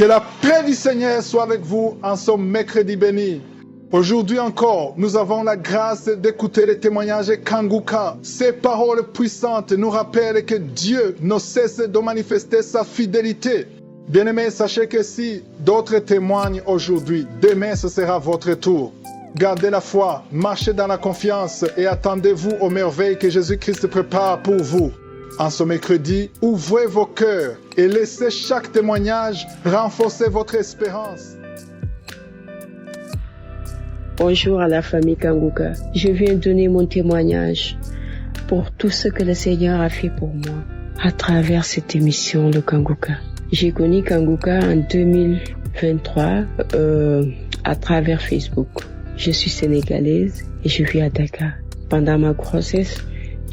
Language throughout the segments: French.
Que la paix du Seigneur soit avec vous en ce mercredi béni. Aujourd'hui encore, nous avons la grâce d'écouter les témoignages de Kanguka. Ces paroles puissantes nous rappellent que Dieu ne cesse de manifester sa fidélité. Bien-aimés, sachez que si d'autres témoignent aujourd'hui, demain ce sera votre tour. Gardez la foi, marchez dans la confiance et attendez-vous aux merveilles que Jésus-Christ prépare pour vous. En ce mercredi, ouvrez vos cœurs et laissez chaque témoignage renforcer votre espérance. Bonjour à la famille Kanguka. Je viens donner mon témoignage pour tout ce que le Seigneur a fait pour moi à travers cette émission, le Kanguka. J'ai connu Kanguka en 2023 à travers Facebook. Je suis sénégalaise et je vis à Dakar. Pendant ma grossesse,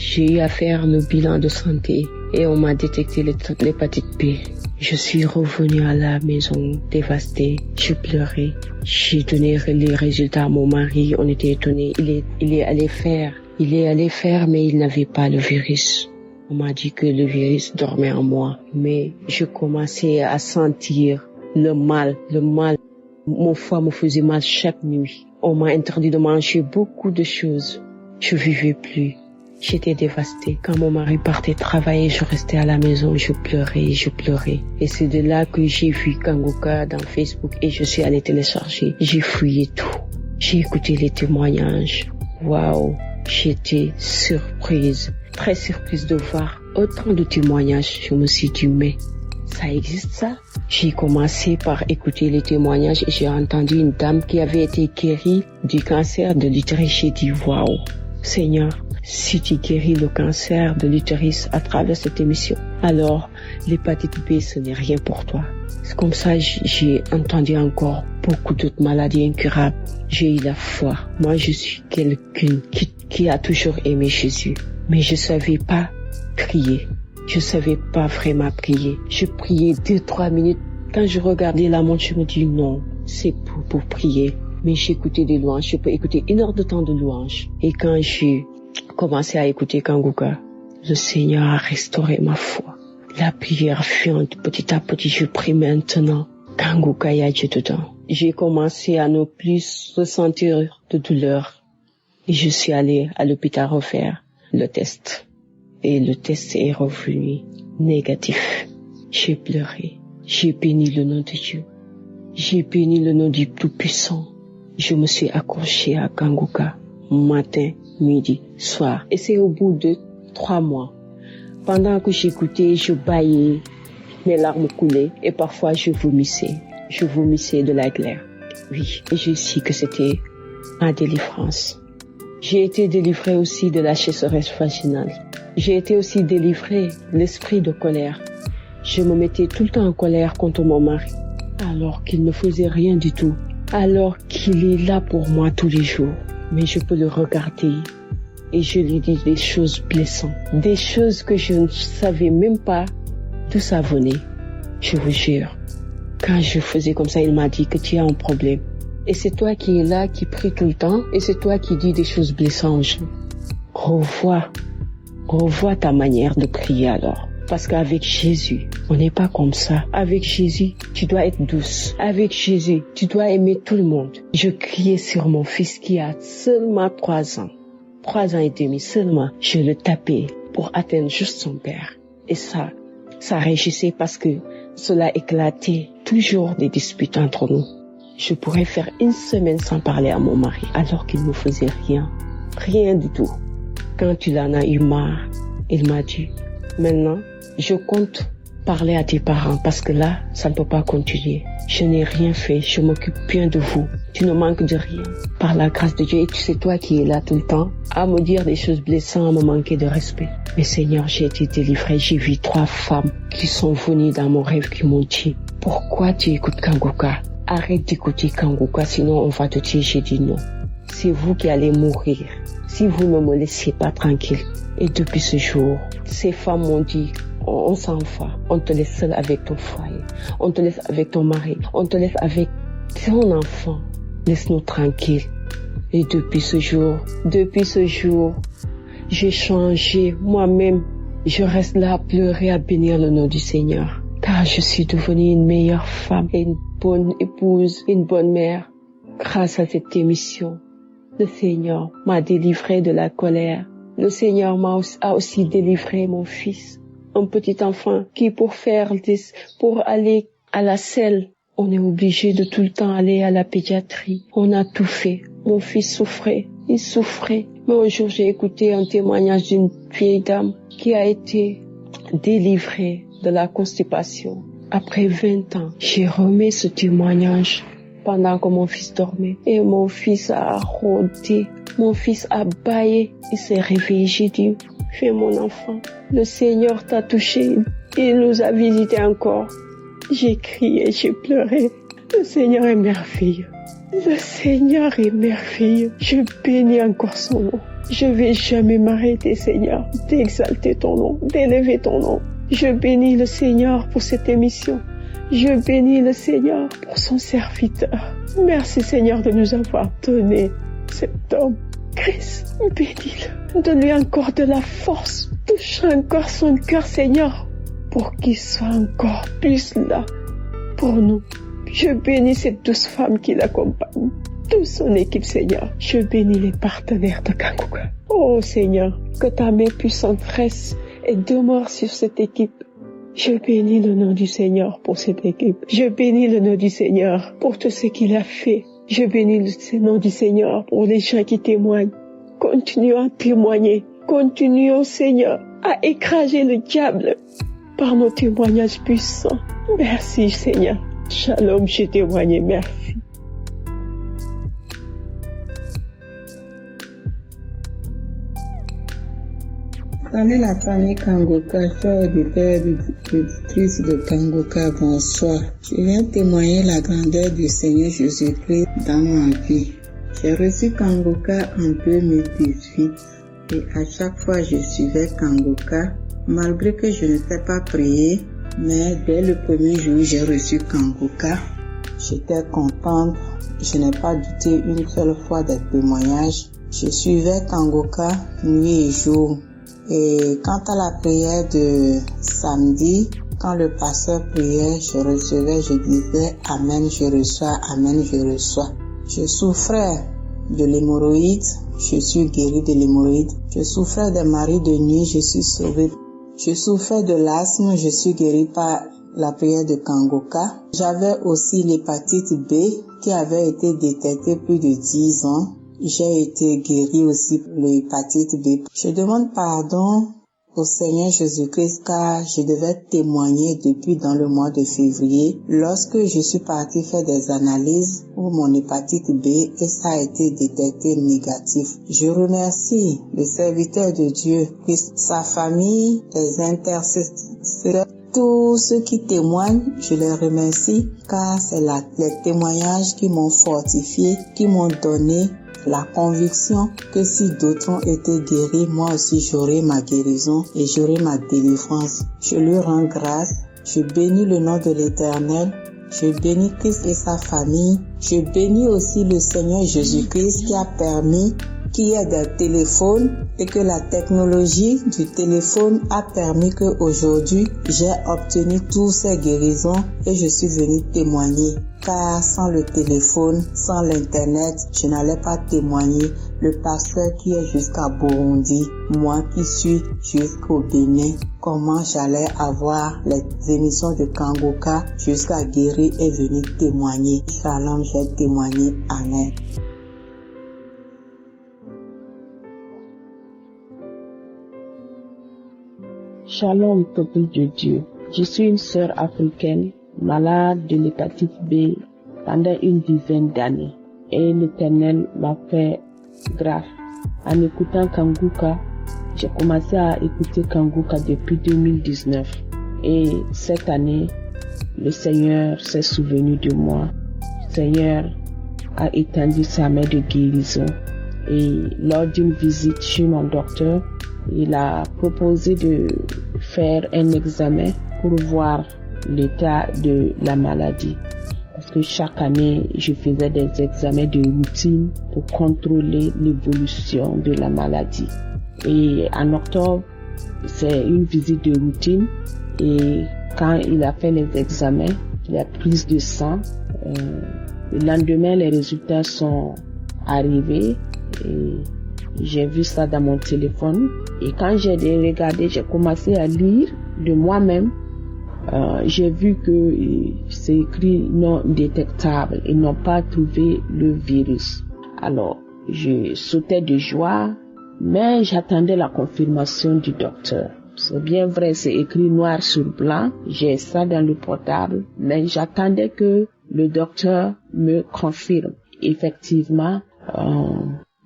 j'ai eu à faire le bilan de santé et on m'a détecté l'hépatite B. Je suis revenue à la maison dévastée. Je pleurais. J'ai donné les résultats à mon mari. On était étonnés. Il est allé faire, mais il n'avait pas le virus. On m'a dit que le virus dormait en moi. Mais je commençais à sentir le mal. Mon foie me faisait mal chaque nuit. On m'a interdit de manger beaucoup de choses. Je vivais plus. J'étais dévastée. Quand mon mari partait travailler, je restais à la maison, je pleurais. Et c'est de là que j'ai vu Kanguka dans Facebook et je suis allée télécharger. J'ai fouillé tout. J'ai écouté les témoignages. Waouh! J'étais surprise, très surprise de voir autant de témoignages. Je me suis dit, mais ça existe ça? J'ai commencé par écouter les témoignages et j'ai entendu une dame qui avait été guérie du cancer de l'utérus. J'ai dit, waouh! Seigneur, si tu guéris le cancer de l'utérus à travers cette émission, alors l'hépatite B, ce n'est rien pour toi. C'est comme ça j'ai entendu encore beaucoup d'autres maladies incurables. J'ai eu la foi. Moi, je suis quelqu'un qui a toujours aimé Jésus. Mais je savais pas prier. Je savais pas vraiment prier. Je priais 2-3 minutes. Quand je regardais la montre, je me dis non, c'est pour prier. Mais j'écoutais des louanges. Je peux écouter 1 heure de temps de louanges. Et quand j'ai commencé à écouter Kanguka, le Seigneur a restauré ma foi. La prière fiante, petit à petit, je prie maintenant. Kanguka, il y a Dieu dedans. J'ai commencé à ne plus ressentir de douleur. Et je suis allée à l'hôpital refaire le test. Et le test est revenu négatif. J'ai pleuré. J'ai béni le nom de Dieu. J'ai béni le nom du Tout-Puissant. Je me suis accrochée à Kanguka matin, midi, soir. Et c'est au bout de 3 mois. Pendant que j'écoutais, je bâillais, mes larmes coulaient et parfois je vomissais. Je vomissais de la glaire. Oui, et j'ai su que c'était ma délivrance. J'ai été délivrée aussi de la sécheresse vaginale. J'ai été aussi délivrée de l'esprit de colère. Je me mettais tout le temps en colère contre mon mari, alors qu'il ne faisait rien du tout, alors qu'il est là pour moi tous les jours. Mais je peux le regarder et je lui dis des choses blessantes, des choses que je ne savais même pas d'où ça venait. Je vous jure, quand je faisais comme ça, il m'a dit que tu as un problème. Et c'est toi qui es là, qui prie tout le temps, et c'est toi qui dis des choses blessantes aux gens. Revois ta manière de prier alors. Parce qu'avec Jésus, on n'est pas comme ça. Avec Jésus, tu dois être douce. Avec Jésus, tu dois aimer tout le monde. Je criais sur mon fils qui a seulement 3 ans. 3 ans et demi seulement. Je le tapais pour atteindre juste son père. Et ça régissait parce que cela éclatait toujours des disputes entre nous. Je pourrais faire 1 semaine sans parler à mon mari alors qu'il ne faisait rien. Rien du tout. Quand il en a eu marre, il m'a dit, maintenant, je compte parler à tes parents parce que là, ça ne peut pas continuer. Je n'ai rien fait, je m'occupe bien de vous. Tu ne manques de rien. Par la grâce de Dieu, et c'est toi qui es là tout le temps à me dire des choses blessantes, à me manquer de respect. Mais Seigneur, j'ai été délivrée. J'ai vu 3 femmes qui sont venues dans mon rêve qui m'ont dit, pourquoi tu écoutes Kanguka? Arrête d'écouter Kanguka, sinon on va te tuer. J'ai dit non. C'est vous qui allez mourir si vous ne me laissez pas tranquille. Et depuis ce jour, ces femmes m'ont dit, on s'en va, on te laisse seule avec ton foyer, on te laisse avec ton mari, on te laisse avec ton enfant, laisse-nous tranquille. Et depuis ce jour, j'ai changé moi-même. Je reste là à pleurer, à bénir le nom du Seigneur. car je suis devenue une meilleure femme et une bonne épouse, une bonne mère. Grâce à cette émission, le Seigneur m'a délivré de la colère. Le Seigneur a aussi délivré mon fils, un petit enfant qui pour aller à la selle, on est obligé de tout le temps aller à la pédiatrie. On a tout fait. Mon fils souffrait, il souffrait. Mais un jour, j'ai écouté un témoignage d'une vieille dame qui a été délivrée de la constipation. Après 20 ans, j'ai remis ce témoignage pendant que mon fils dormait. Et mon fils a rôdé, mon fils a bâillé. Il s'est réveillé, j'ai dit, fais mon enfant, le Seigneur t'a touché, il nous a visité encore. J'ai crié, j'ai pleuré. Le Seigneur est merveilleux. Le Seigneur est merveilleux. Je bénis encore son nom. Je vais jamais m'arrêter, Seigneur, d'exalter ton nom, d'élever ton nom. Je bénis le Seigneur pour cette émission. Je bénis le Seigneur pour son serviteur. Merci, Seigneur, de nous avoir donné cet homme. Christ, bénis-le. Donne-lui encore de la force. Touche encore son cœur, Seigneur, pour qu'il soit encore plus là pour nous. Je bénis cette douce femme qui l'accompagne, toute son équipe, Seigneur. Je bénis les partenaires de Kanguka. Oh Seigneur, que ta main puissante reste et demeure sur cette équipe. Je bénis le nom du Seigneur pour cette équipe. Je bénis le nom du Seigneur pour tout ce qu'il a fait. Je bénis le nom du Seigneur pour les gens qui témoignent. Continuons à témoigner. Continuons, Seigneur, à écraser le diable par nos témoignages puissants. Merci, Seigneur. Shalom, j'ai témoigné. Merci. Salut la famille Kanguka, chers auditeurs et auditrices de Kanguka, bonsoir. Je viens témoigner la grandeur du Seigneur Jésus-Christ dans ma vie. J'ai reçu Kanguka en 2018 et à chaque fois je suivais Kanguka, malgré que je ne sais pas prier, mais dès le premier jour j'ai reçu Kanguka. J'étais contente, je n'ai pas douté une seule fois des témoignages. Je suivais Kanguka nuit et jour. Et quant à la prière de samedi, quand le pasteur priait, je recevais, je disais Amen, je reçois, Amen, je reçois. Je souffrais de l'hémorroïde, je suis guérie de l'hémorroïde. Je souffrais des maris de nuit, je suis sauvée. Je souffrais de l'asthme, je suis guérie par la prière de Kanguka. J'avais aussi l'hépatite B qui avait été détectée plus de 10 ans. J'ai été guérie aussi de l'hépatite B. Je demande pardon au Seigneur Jésus-Christ car je devais témoigner depuis dans le mois de février lorsque je suis partie faire des analyses pour mon hépatite B et ça a été détecté négatif. Je remercie le serviteur de Dieu, sa famille, les intercesseurs, tous ceux qui témoignent, je les remercie car c'est les témoignages qui m'ont fortifié, qui m'ont donné la conviction que si d'autres ont été guéris, moi aussi j'aurai ma guérison et j'aurai ma délivrance. Je lui rends grâce, je bénis le nom de l'Éternel, je bénis Christ et sa famille, je bénis aussi le Seigneur Jésus-Christ qui a permis qu'il y ait des téléphones et que la technologie du téléphone a permis qu'aujourd'hui j'ai obtenu toutes ces guérisons et je suis venue témoigner. Car sans le téléphone, sans l'internet, je n'allais pas témoigner. Le pasteur qui est jusqu'à Burundi, moi qui suis jusqu'au Bénin, comment j'allais avoir les émissions de Kanguka jusqu'à guérir et venir témoigner. Shalom, j'ai témoigné. Amen. Shalom, peuple de Dieu. Je suis une sœur africaine, malade de l'hépatite B pendant une dizaine d'années. Et l'Éternel m'a fait grâce. En écoutant Kanguka, j'ai commencé à écouter Kanguka depuis 2019. Et cette année, le Seigneur s'est souvenu de moi. Le Seigneur a étendu sa main de guérison. Et lors d'une visite chez mon docteur, il a proposé de faire un examen pour voir l'état de la maladie. Parce que chaque année, je faisais des examens de routine pour contrôler l'évolution de la maladie. Et en octobre, c'est une visite de routine. Et Quand il a fait les examens, la prise de sang, le lendemain, les résultats sont arrivés et j'ai vu ça dans mon téléphone. Et quand j'ai regardé, j'ai commencé à lire de moi-même. J'ai vu que c'est écrit non détectable. Ils n'ont pas trouvé le virus. Alors, je sautais de joie, mais j'attendais la confirmation du docteur. C'est bien vrai, c'est écrit noir sur blanc. J'ai ça dans le portable, mais j'attendais que le docteur me confirme. Effectivement,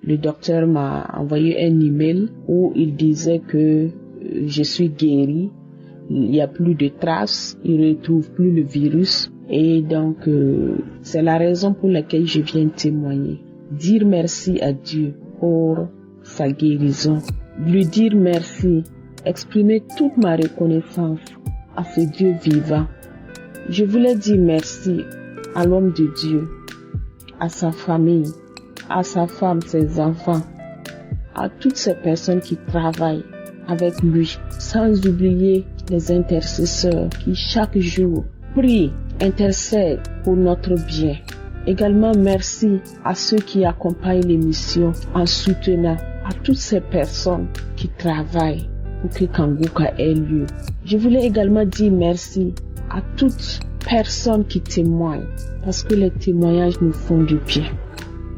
le docteur m'a envoyé un email où il disait que je suis guéri. Il n'y a plus de traces, il ne retrouve plus le virus. Et donc, c'est la raison pour laquelle je viens témoigner. Dire merci à Dieu pour sa guérison. Lui dire merci, exprimer toute ma reconnaissance à ce Dieu vivant. Je voulais dire merci à l'homme de Dieu, à sa famille, à sa femme, ses enfants, à toutes ces personnes qui travaillent avec lui, sans oublier les intercesseurs qui chaque jour prient, intercèdent pour notre bien. Également merci à ceux qui accompagnent l'émission en soutenant à toutes ces personnes qui travaillent pour que Kanguka ait lieu. Je voulais également dire merci à toutes personnes qui témoignent parce que les témoignages nous font du bien.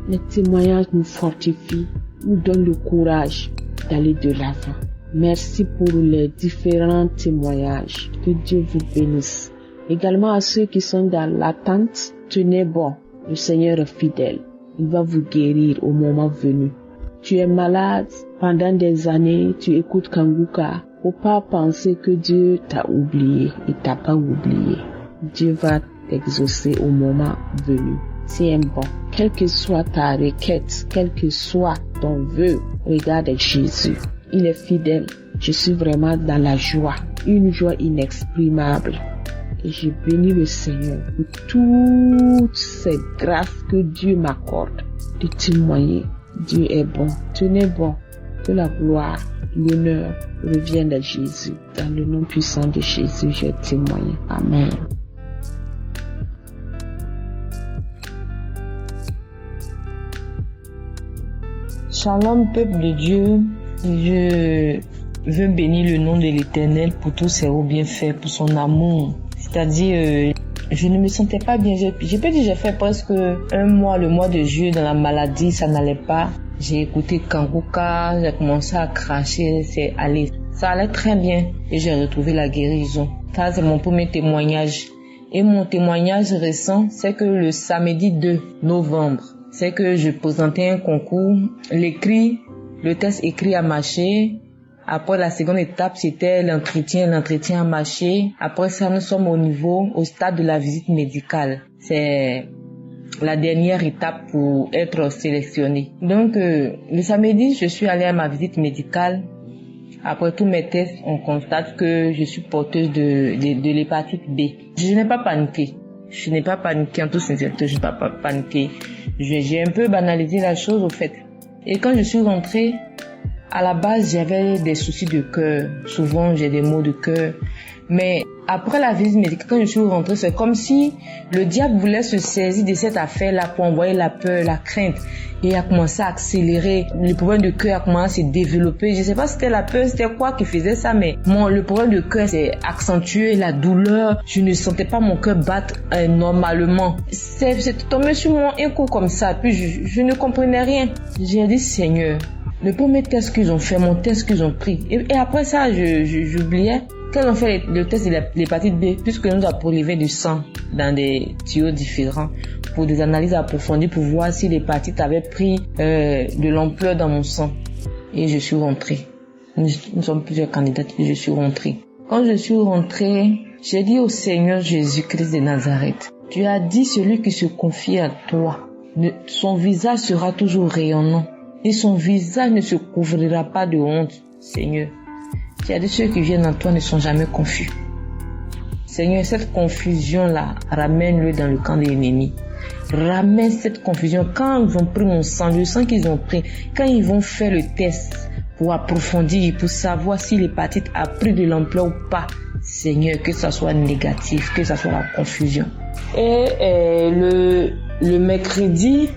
Les témoignages nous fortifient, nous donnent le courage d'aller de l'avant. Merci pour les différents témoignages. Que Dieu vous bénisse. Également à ceux qui sont dans l'attente, tenez bon. Le Seigneur est fidèle. Il va vous guérir au moment venu. Tu es malade pendant des années, tu écoutes Kanguka. Faut pas penser que Dieu t'a oublié. Il t'a pas oublié. Dieu va t'exaucer au moment venu. Tiens bon. Quelle que soit ta requête, quel que soit ton vœu, regarde Jésus. Il est fidèle. Je suis vraiment dans la joie. Une joie inexprimable. Et je bénis le Seigneur pour toutes ces grâces que Dieu m'accorde de témoigner. Dieu est bon. Tenez bon. Que la gloire, l'honneur reviennent à Jésus. Dans le nom puissant de Jésus, je témoigne. Amen. Shalom, peuple de Dieu. Je veux bénir le nom de l'Éternel pour tous ses hauts bienfaits, pour son amour. C'est-à-dire, je ne me sentais pas bien. Je peux dire que j'ai fait presque un mois, le mois de juillet dans la maladie, ça n'allait pas. J'ai écouté Kanguka, j'ai commencé à cracher, ça allait très bien et j'ai retrouvé la guérison. Ça, c'est mon premier témoignage. Et mon témoignage récent, c'est que le samedi 2 novembre, c'est que je présentais un concours. Le test écrit a marché. Après, la seconde étape, c'était l'entretien. L'entretien a marché. Après ça, nous sommes au stade de la visite médicale. C'est la dernière étape pour être sélectionné. Donc, le samedi, je suis allée à ma visite médicale. Après tous mes tests, on constate que je suis porteuse de l'hépatite B. Je n'ai pas paniqué. En toute sincérité, je n'ai pas paniqué. J'ai un peu banalisé la chose, au fait. Et quand je suis rentrée, à la base, j'avais des soucis de cœur. Souvent, j'ai des maux de cœur. Mais après la visite médicale, quand je suis rentrée, c'est comme si le diable voulait se saisir de cette affaire-là pour envoyer la peur, la crainte. Et il a commencé à accélérer. Le problème de cœur a commencé à se développer. Je ne sais pas si c'était la peur, c'était quoi qui faisait ça, mais le problème de cœur s'est accentué, la douleur. Je ne sentais pas mon cœur battre normalement. C'est tombé sur moi un coup comme ça. Puis je ne comprenais rien. J'ai dit, Seigneur, le premier test qu'ils ont fait, mon test qu'ils ont pris. Et après ça, j'oubliais. Quand on fait le test de l'hépatite B, puisque nous avons prélevé du sang dans des tuyaux différents pour des analyses approfondies pour voir si l'hépatite avait pris de l'ampleur dans mon sang. Et je suis rentrée. Nous sommes plusieurs candidates et je suis rentrée. Quand je suis rentrée, j'ai dit au Seigneur Jésus-Christ de Nazareth, tu as dit celui qui se confie à toi, son visage sera toujours rayonnant et son visage ne se couvrira pas de honte, Seigneur. Tu as dit ceux qui viennent en toi ne sont jamais confus. Seigneur, cette confusion-là, ramène-le dans le camp de l'ennemi. Ramène cette confusion. Quand ils ont pris mon sang, le sang qu'ils ont pris, quand ils vont faire le test pour approfondir, pour savoir si l'hépatite a pris de l'ampleur ou pas, Seigneur, que ça soit négatif, que ça soit la confusion. Et le mercredi,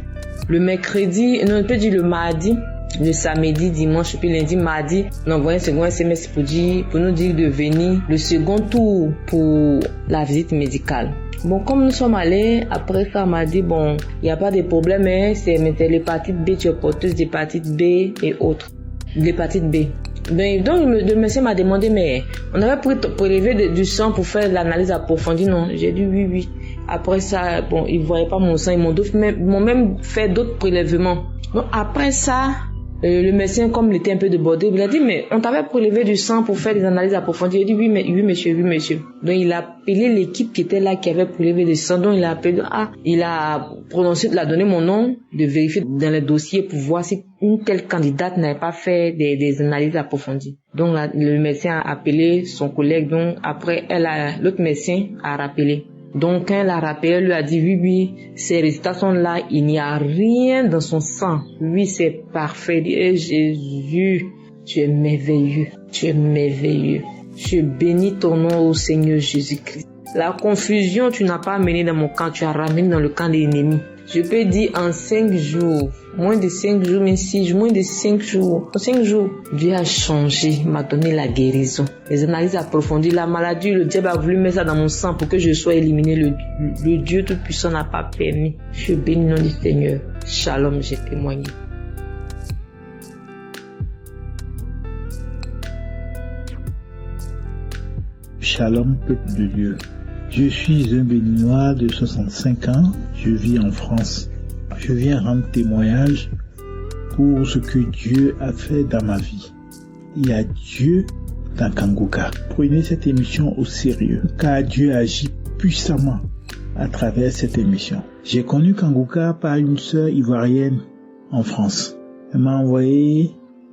non, on peut dire le mardi, le samedi, dimanche, puis lundi, mardi, on envoie un second SMS pour nous dire de venir le second tour pour la visite médicale. Bon, comme nous sommes allés, après ça, on m'a dit, bon, il n'y a pas de problème, hein, c'est l'hépatite B, tu es porteuse d'hépatite B et autres. L'hépatite B. Donc, le médecin m'a demandé, mais on avait prélevé du sang pour faire l'analyse approfondie, non? J'ai dit oui. Après ça, bon, ils voyaient pas mon sang, ils m'ont même fait d'autres prélèvements. Donc, après ça, le médecin, comme il était un peu débordé, il a dit, mais on t'avait prélevé du sang pour faire des analyses approfondies. Il a dit, oui, monsieur. Donc, il a appelé l'équipe qui était là, qui avait prélevé du sang. Donc, il a appelé, il a prononcé, il a donné mon nom, de vérifier dans les dossiers pour voir si une telle candidate n'avait pas fait des analyses approfondies. Donc, le médecin a appelé son collègue. Donc, après, l'autre médecin a rappelé. Donc, quand elle a rappelé, elle lui a dit, oui, ces résultats sont là, il n'y a rien dans son sang. Oui, c'est parfait. Et Jésus, tu es merveilleux. Je bénis ton nom au Seigneur Jésus-Christ. La confusion, tu n'as pas amené dans mon camp, tu as ramené dans le camp de l'ennemi. Je peux dire en 5 jours, moins de 5 jours, mais 6 jours, moins de 5 jours. En 5 jours, Dieu a changé, m'a donné la guérison. Les analyses approfondies, la maladie, le diable a voulu mettre ça dans mon sang pour que je sois éliminé. Le Dieu Tout-Puissant n'a pas permis. Je bénis le nom du Seigneur. Shalom, j'ai témoigné. Shalom, peuple de Dieu. Je suis un Béninois de 65 ans, je vis en France. Je viens rendre témoignage pour ce que Dieu a fait dans ma vie. Il y a Dieu dans Kanguka. Prenez cette émission au sérieux, car Dieu agit puissamment à travers cette émission. J'ai connu Kanguka par une sœur ivoirienne en France. Elle m'a envoyé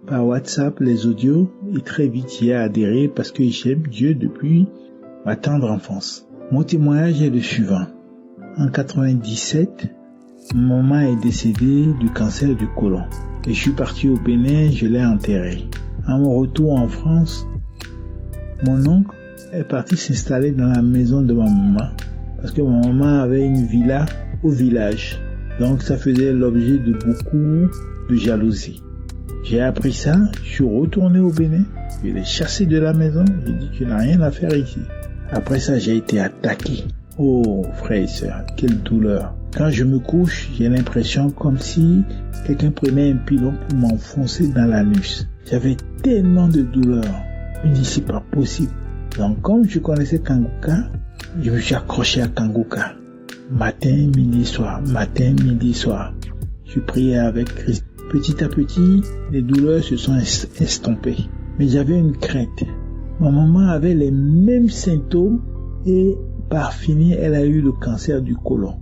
par WhatsApp les audios et très vite j'y ai adhéré parce que j'aime Dieu depuis ma tendre enfance. Mon témoignage est le suivant. En 97, mon maman est décédée du cancer du côlon. Et je suis parti au Bénin, je l'ai enterrée. À mon retour en France, mon oncle est parti s'installer dans la maison de ma maman. Parce que ma maman avait une villa au village. Donc ça faisait l'objet de beaucoup de jalousie. J'ai appris ça, je suis retourné au Bénin. Je l'ai chassé de la maison, j'ai dit tu n'as rien à faire ici. Après ça, j'ai été attaqué. Oh, frères et sœurs, quelle douleur. Quand je me couche, j'ai l'impression comme si quelqu'un prenait un pilon pour m'enfoncer dans l'anus. J'avais tellement de douleur. Je me dis, c'est pas possible. Donc, comme je connaissais Kanguka, je me suis accroché à Kanguka. Matin, midi, soir. Je priais avec Christ. Petit à petit, les douleurs se sont estompées. Mais j'avais une crainte. Ma maman avait les mêmes symptômes et par finir, elle a eu le cancer du côlon.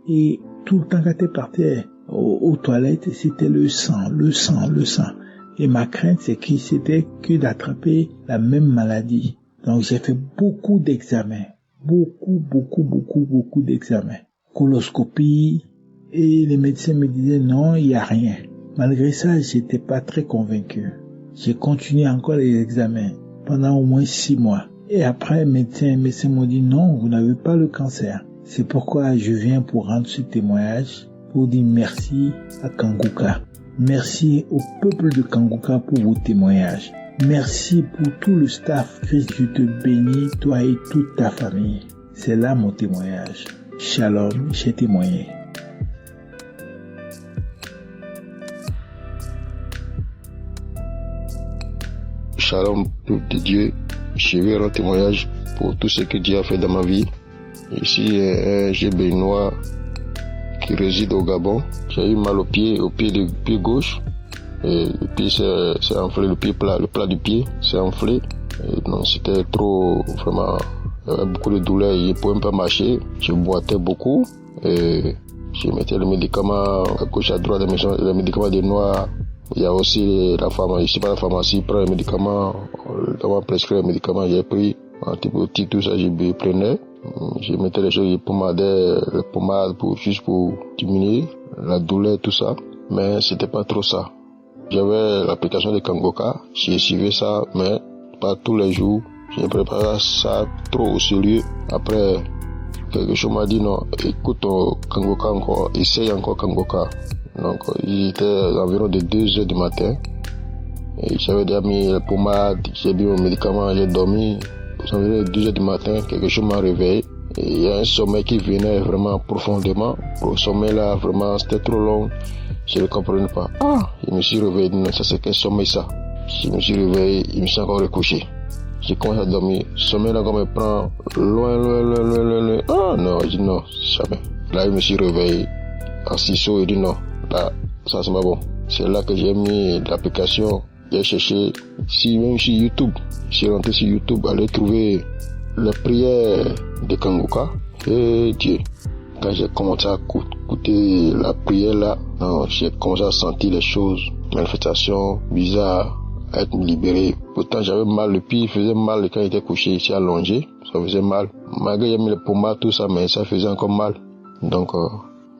Et tout le temps quand elle partait aux toilettes, c'était le sang. Et ma crainte, c'est que c'était que d'attraper la même maladie. Donc j'ai fait beaucoup d'examens. Beaucoup d'examens. Coloscopie. Et les médecins me disaient non, il n'y a rien. Malgré ça, j'étais pas très convaincu. J'ai continué encore les examens pendant au moins 6 mois. Et après, les médecins m'ont dit non, vous n'avez pas le cancer. C'est pourquoi je viens pour rendre ce témoignage, pour dire merci à Kanguka. Merci au peuple de Kanguka pour vos témoignages. Merci pour tout le staff. Christ, je te bénis, toi et toute ta famille. C'est là mon témoignage. Shalom, j'ai témoigné. Shalom, peuple de Dieu. Je vais rendre témoignage pour tout ce que Dieu a fait dans ma vie. Ici, j'ai un Béninois qui réside au Gabon. J'ai eu mal au pied gauche. Et le pied s'est enflé, le plat du pied s'est enflé. Et donc c'était trop, vraiment, beaucoup de douleur. Je ne pouvais même pas marcher. Je boitais beaucoup. Et je mettais les médicaments à gauche, à droite, les médicaments des noirs. Il y a aussi la pharmacie, je sais pas, la pharmacie prend les médicaments, on prescrit les médicaments, j'ai pris antibiotiques, tout ça, je prenais. Je mettais les choses, les pommades juste pour diminuer la douleur, tout ça. Mais c'était pas trop ça. J'avais l'application de Kanguka, j'ai suivi ça, mais pas tous les jours. Je ne prépare ça trop au sérieux. Après, quelque chose m'a dit non, écoute Kangoka encore, essaye encore Kangoka. Donc, il était environ de 2 heures du matin. Et j'avais déjà mis la pommade, j'ai bu mon médicament, j'ai dormi. Environ 2 heures du matin, quelque chose m'a réveillé. Et il y a un sommeil qui venait vraiment profondément. Le sommeil là, vraiment, c'était trop long. Je ne comprenais pas. Je me suis réveillé, non, ça c'est quel sommeil ça? Je me suis réveillé, il me suis encore recouché. J'ai commencé à dormir. Le sommeil là, quand me prend loin. Ah non, je dis non, jamais. Là, je me suis réveillé. En ciseaux, il dit non, là, ça c'est pas bon. C'est là que j'ai mis l'application. J'ai cherché, même sur YouTube. Je suis rentré sur YouTube, aller trouver les prières de Kangoka. Et Dieu, quand j'ai commencé à écouter la prière là, j'ai commencé à sentir les choses, manifestations bizarres, à être libéré. Pourtant j'avais mal, le pied faisait mal quand j'étais couché ici allongé, ça faisait mal. Malgré j'ai mis les pommades, tout ça, mais ça faisait encore mal. Donc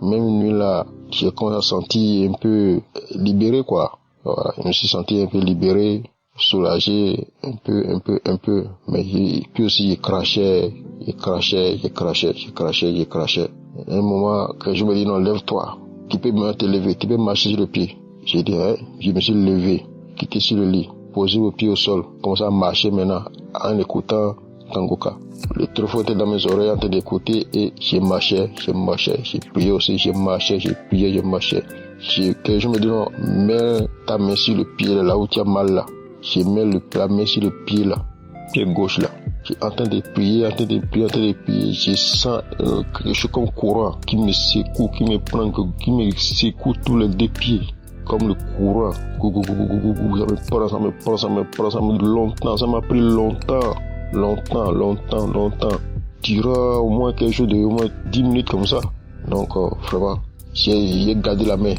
même une nuit là, j'ai commencé à sentir un peu libéré quoi. Voilà, je me suis senti un peu libéré, soulagé, un peu, mais puis aussi il crachait. À un moment, quand je me dis non, lève-toi, tu peux même te lever, tu peux marcher sur le pied. J'ai dit, je me suis levé, quitté sur le lit, posé vos pieds au sol, commencé à marcher maintenant, en écoutant Kangoka. Le téléphone était dans mes oreilles en train d'écouter et j'ai marché, j'ai prié aussi, j'ai marché, j'ai prié, j'ai marché. Que je me dis non, mets ta main sur le pied là où tu as mal là. Je mets la main sur le pied là, pied gauche là. J'ai en train de prier, je sens quelque chose comme courant qui me secoue, qui me prend, qui me secoue tous les 2 pieds. Comme le courant. Ça me prend longtemps, ça m'a pris longtemps. Durant au moins quelque chose de au moins 10 minutes comme ça. Donc vraiment, j'ai gardé la main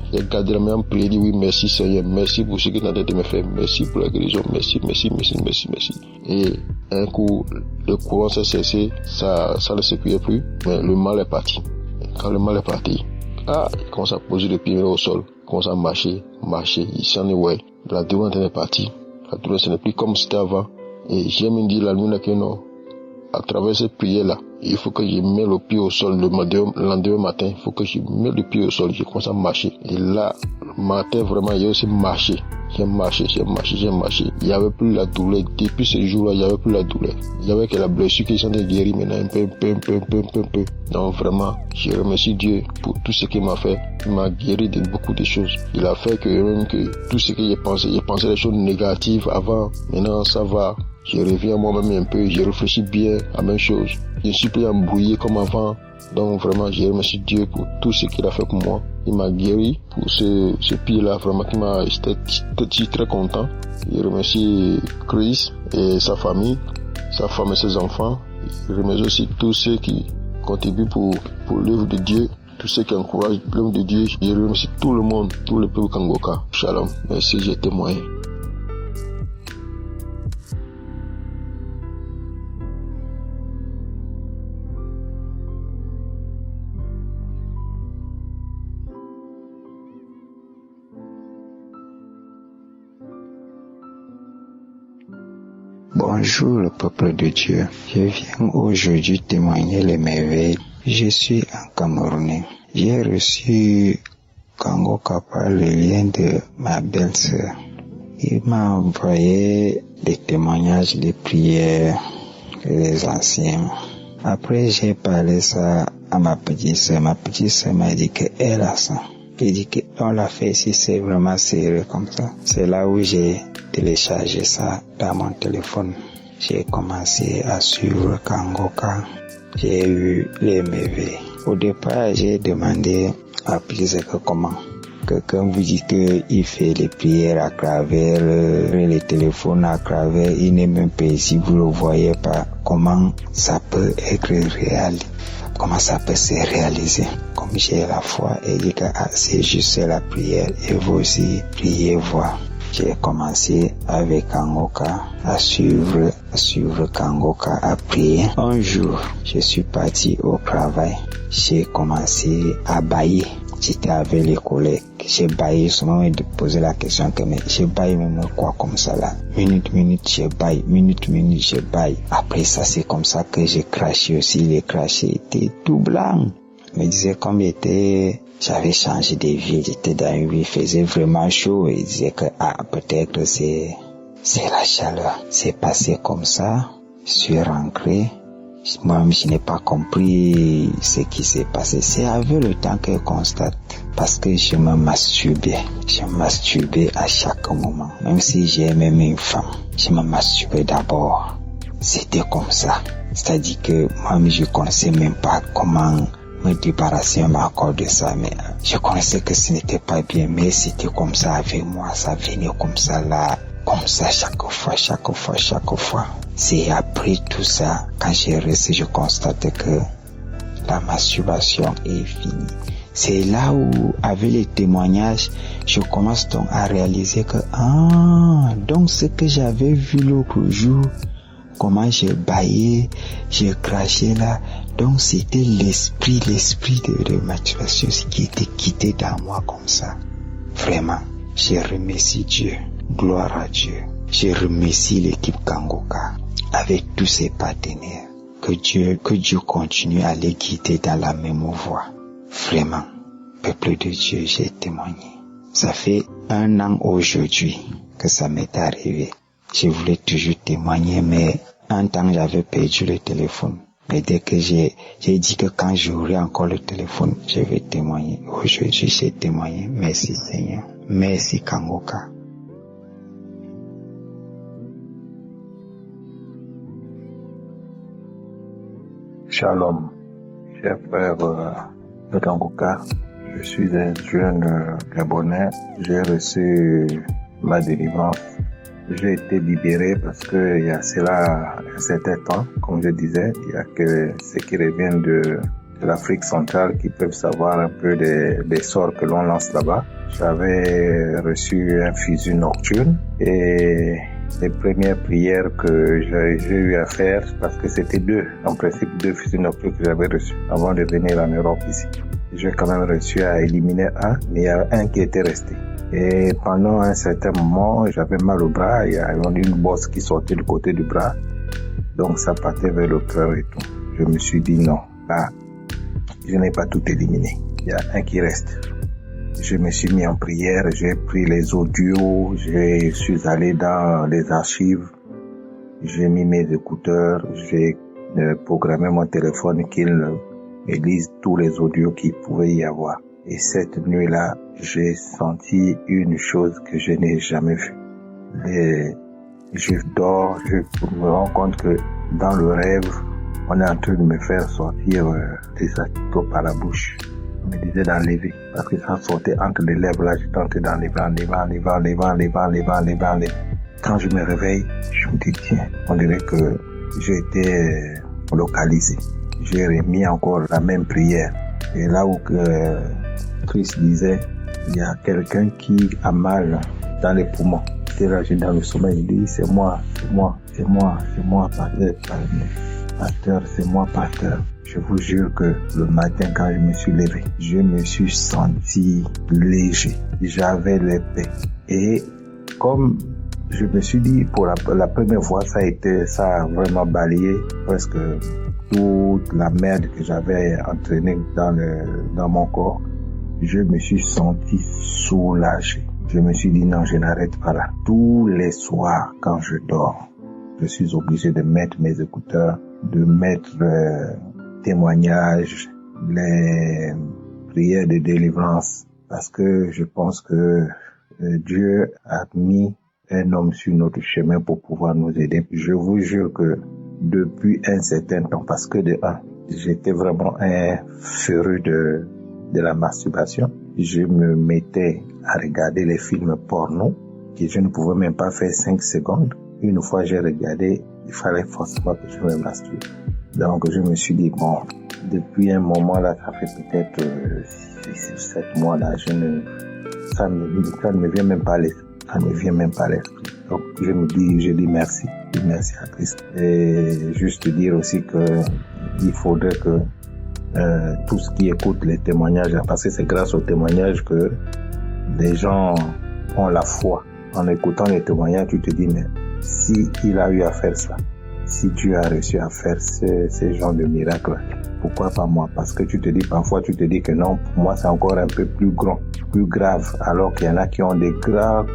en prière, dit oui merci Seigneur, merci pour ce que tu as de me faire, merci pour la guérison, merci. Et un coup, le courant s'est cessé, ça ne secouait plus, mais le mal est parti. Quand le mal est parti, il commence à poser le pied au sol, il commence à marcher, il s'en est ouais. La douleur est partie, la douleur ce n'est plus comme c'était avant. Et j'ai même dit la nuit là que non, à travers cette prière là, il faut que je mette le pied au sol le lendemain matin, il faut que je mette le pied au sol, je commence à marcher. Et là, le matin vraiment, j'ai aussi marché. J'ai marché. Il n'y avait plus la douleur. Depuis ce jour-là, il n'y avait plus la douleur. Il y avait que la blessure qui s'en est guérie maintenant un peu. Donc vraiment, je remercie Dieu pour tout ce qu'il m'a fait. Il m'a guéri de beaucoup de choses. Il a fait que même que tout ce que j'ai pensé des choses négatives avant, maintenant ça va. Je reviens à moi-même un peu, je réfléchis bien à la même chose. Je ne suis plus embrouillé comme avant. Donc vraiment, je remercie Dieu pour tout ce qu'il a fait pour moi. Il m'a guéri pour ce pied-là, vraiment j'étais très content. Je remercie Chris et sa famille et ses enfants. Je remercie aussi tous ceux qui contribuent pour l'œuvre de Dieu, tous ceux qui encouragent l'œuvre de Dieu. Je remercie tout le monde, tout le peuple Kangoka. Shalom, merci, j'ai témoigné. Bonjour le peuple de Dieu, je viens aujourd'hui témoigner les merveilles. Je suis un Camerounais. J'ai reçu Kangoka par le lien de ma belle-sœur. Il m'a envoyé des témoignages, des prières, les anciens. Après j'ai parlé ça à ma petite sœur. Ma petite sœur m'a dit qu'elle a ça. J'ai dit qu'on l'a fait si c'est vraiment sérieux comme ça. C'est là où j'ai téléchargé ça dans mon téléphone. J'ai commencé à suivre Kangoka. J'ai eu les merveilles. Au départ, j'ai demandé à plusieurs comment. Quelqu'un vous dit qu'il fait les prières à travers les téléphones, à travers, il n'est même pas ici, vous le voyez pas. Comment ça peut être réalisé? Comment ça peut se réaliser? Comme j'ai la foi et dit que c'est juste la prière et vous aussi priez voir. J'ai commencé avec Kangoka à suivre Kangoka à prier. Un jour, je suis parti au travail. J'ai commencé à bailler. J'étais avec les collègues. J'ai baillé, souvent me poser la question que mais j'ai baillé même quoi comme ça là. Minute, j'ai baillé. Minute, j'ai baillé. Après ça, c'est comme ça que j'ai craché aussi. Les crachés étaient tout blancs. Je me disais comme j'avais changé de ville. J'étais dans une ville, il faisait vraiment chaud. Et je disais que peut-être c'est la chaleur. C'est passé comme ça. Je suis rentré. Moi-même, je n'ai pas compris ce qui s'est passé. C'est avec le temps que je constate. Parce que je me masturbais. Je me masturbais à chaque moment. Même si j'aimais une femme, je me masturbais d'abord. C'était comme ça. C'est-à-dire que moi-même, je connaissais même pas comment me débarrasser encore de ça. Mais je connaissais que ce n'était pas bien. Mais c'était comme ça avec moi. Ça venait comme ça là. Comme ça chaque fois. C'est après tout ça, quand j'ai resté, je constate que la masturbation est finie. C'est là où, avec les témoignages, je commence donc à réaliser que, donc ce que j'avais vu l'autre jour, comment j'ai baillé, j'ai craché là, donc c'était l'esprit de masturbation qui était quitté dans moi comme ça. Vraiment, je remercie Dieu. Gloire à Dieu. Je remercie l'équipe Kangoka avec tous ses partenaires. Que Dieu continue à les guider dans la même voie. Vraiment, peuple de Dieu, j'ai témoigné. Ça fait 1 an aujourd'hui que ça m'est arrivé. Je voulais toujours témoigner, mais un temps j'avais perdu le téléphone. Mais dès que j'ai dit que quand j'aurai encore le téléphone, je vais témoigner. Aujourd'hui, j'ai témoigné. Merci Seigneur. Merci Kangoka. Shalom, cher frère de Kangoka, je suis un jeune Gabonais, j'ai reçu ma délivrance. J'ai été libéré parce que il y a cela un certain temps, comme je disais, il y a que ceux qui reviennent de l'Afrique centrale qui peuvent savoir un peu des sorts que l'on lance là-bas. J'avais reçu un fusil nocturne et les premières prières que j'ai eu à faire, parce que c'était en principe deux fusils nocturnes que j'avais reçus avant de venir en Europe ici. J'ai quand même réussi à éliminer un, mais il y a un qui était resté. Et pendant un certain moment, j'avais mal au bras, il y a une bosse qui sortait du côté du bras, donc ça partait vers le cœur et tout. Je me suis dit non, là, je n'ai pas tout éliminé, il y a un qui reste. Je me suis mis en prière, j'ai pris les audios, je suis allé dans les archives, j'ai mis mes écouteurs, j'ai programmé mon téléphone qu'il me lise tous les audios qu'il pouvait y avoir. Et cette nuit-là, j'ai senti une chose que je n'ai jamais vue. Je dors, je me rends compte que dans le rêve, on est en train de me faire sortir des acidos par la bouche. On me disait d'enlever, parce que ça sortait entre les lèvres, là, j'ai tenté d'enlever. Quand je me réveille, je me dis, tiens, on dirait que j'ai été localisé. J'ai remis encore la même prière. Et là où Christ disait, il y a quelqu'un qui a mal dans les poumons. Et là, j'ai dans le sommeil, il dit, c'est moi, pasteur, c'est moi, pasteur. Je vous jure que le matin, quand je me suis levé, je me suis senti léger. J'avais l'épée. Et comme je me suis dit, pour la première fois, ça a vraiment balayé presque toute la merde que j'avais entraînée dans mon corps. Je me suis senti soulagé. Je me suis dit, non, je n'arrête pas là. Tous les soirs, quand je dors, je suis obligé de mettre mes écouteurs, de mettre témoignages, les prières de délivrance, parce que je pense que Dieu a mis un homme sur notre chemin pour pouvoir nous aider. Je vous jure que depuis un certain temps, parce que j'étais vraiment un féru de la masturbation, je me mettais à regarder les films porno, que je ne pouvais même pas faire 5 secondes. Une fois j'ai regardé, il fallait forcément que je me masturbe. Donc je me suis dit, bon, depuis un moment là, ça fait peut-être 6-7 mois là, ça ne me vient même pas à l'esprit. Donc je dis merci à Christ. Et juste dire aussi que il faudrait que tous qui écoutent les témoignages, parce que c'est grâce aux témoignages que les gens ont la foi. En écoutant les témoignages, tu te dis, mais si il a eu à faire ça, si Dieu a réussi à faire ces genres de miracles, pourquoi pas moi? Parce que parfois tu te dis que non, pour moi c'est encore un peu plus grand, plus grave, alors qu'il y en a qui ont des graves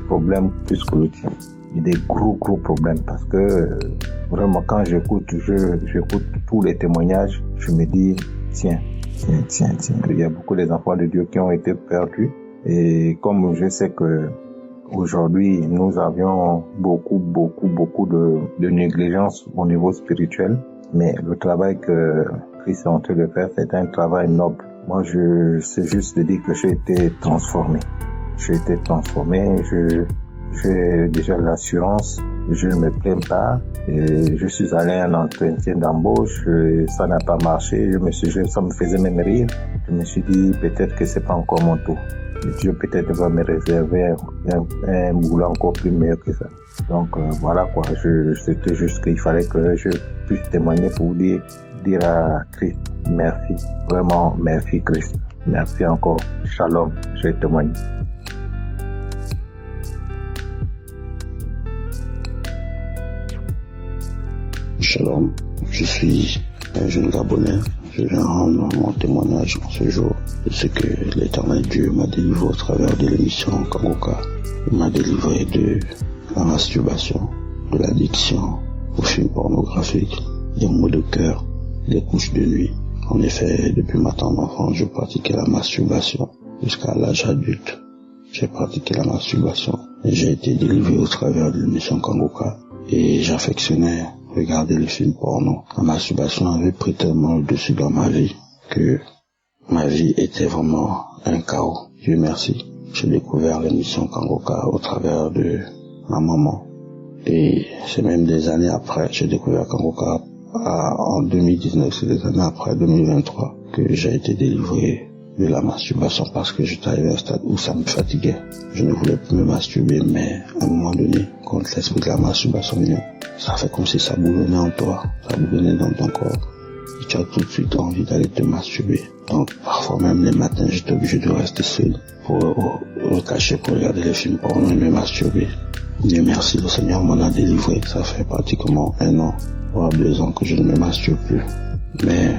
problèmes plus que le tien. Des gros problèmes, parce que vraiment quand j'écoute tous les témoignages, je me dis tiens, il y a beaucoup des enfants de Dieu qui ont été perdus, et comme je sais que aujourd'hui nous avions beaucoup de négligence au niveau spirituel, mais le travail que Christ est en train de faire, c'est un travail noble. Moi, c'est juste de dire que j'ai été transformé. J'ai déjà l'assurance, je ne me plains pas. Et je suis allé à un entretien d'embauche, ça n'a pas marché, ça me faisait même rire. Je me suis dit, peut-être que c'est pas encore mon tour. Dieu peut-être va me réserver un boulot encore plus meilleur que ça. Donc voilà quoi, c'était juste qu'il fallait que je puisse témoigner pour dire à Christ merci, vraiment merci Christ, merci encore, shalom, je témoigne. Shalom, je suis un jeune Gabonais. Je viens rendre mon témoignage en ce jour de ce que l'Éternel Dieu m'a délivré au travers de l'émission Kangoka. Il m'a délivré de la masturbation, de l'addiction aux films pornographiques, des maux de cœur, des couches de nuit. En effet, depuis ma tendre enfance, je pratiquais la masturbation. Jusqu'à l'âge adulte, j'ai pratiqué la masturbation. Et j'ai été délivré au travers de l'émission Kangoka. Et j'affectionnais regarder les films porno. La masturbation avait pris tellement le dessus dans ma vie que ma vie était vraiment un chaos. Dieu merci. J'ai découvert l'émission Kangoka au travers de ma maman. Et c'est même des années après, j'ai découvert Kangoka en 2019, c'est des années après, 2023, que j'ai été délivré de la masturbation parce que j'étais arrivé à un stade où ça me fatiguait. Je ne voulais plus me masturber, mais à un moment donné, quand l'esprit de la masturbation vient, ça fait comme si ça boulonnait en toi, ça boulonnait dans ton corps. Et tu as tout de suite envie d'aller te masturber. Donc parfois même les matins, j'étais obligé de rester seul pour me cacher, pour regarder les films porno et me masturber. Dieu merci, le Seigneur m'en a délivré. Ça fait pratiquement 1 an, voire 2 ans que je ne me masturbe plus. Mais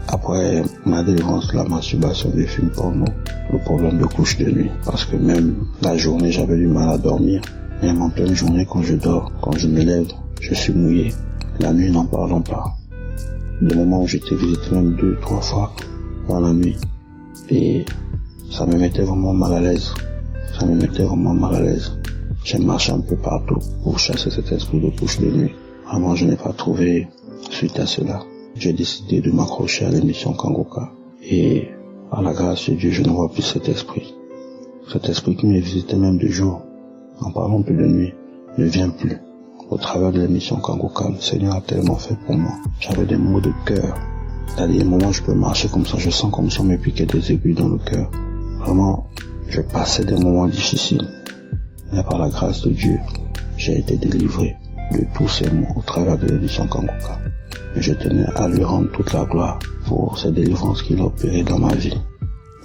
après ma délivrance de la masturbation des films porno, le problème de couche de nuit, parce que même la journée j'avais du mal à dormir, même en pleine journée quand je dors, quand je me lève, je suis mouillé. La nuit, n'en parlons pas. Le moment où j'étais visité même 2-3 fois dans la nuit, et ça me mettait vraiment mal à l'aise. J'ai marché un peu partout pour chasser cet esprit de couche de nuit. Vraiment, je n'ai pas trouvé suite à cela. J'ai décidé de m'accrocher à l'émission Kangoka. Et par la grâce de Dieu, je ne vois plus cet esprit. Cet esprit qui me visitait même de jour, en parlant plus de nuit, ne vient plus. Au travers de l'émission Kangoka, le Seigneur a tellement fait pour moi. J'avais des maux de cœur. C'est-à-dire, des moments où je peux marcher comme ça, je sens comme si on me piquait des aiguilles dans le cœur. Vraiment, je passais des moments difficiles. Mais par la grâce de Dieu, j'ai été délivré de tous ces maux au travers de l'émission Kangoka. Et je tenais à lui rendre toute la gloire pour cette délivrance qu'il a opérée dans ma vie.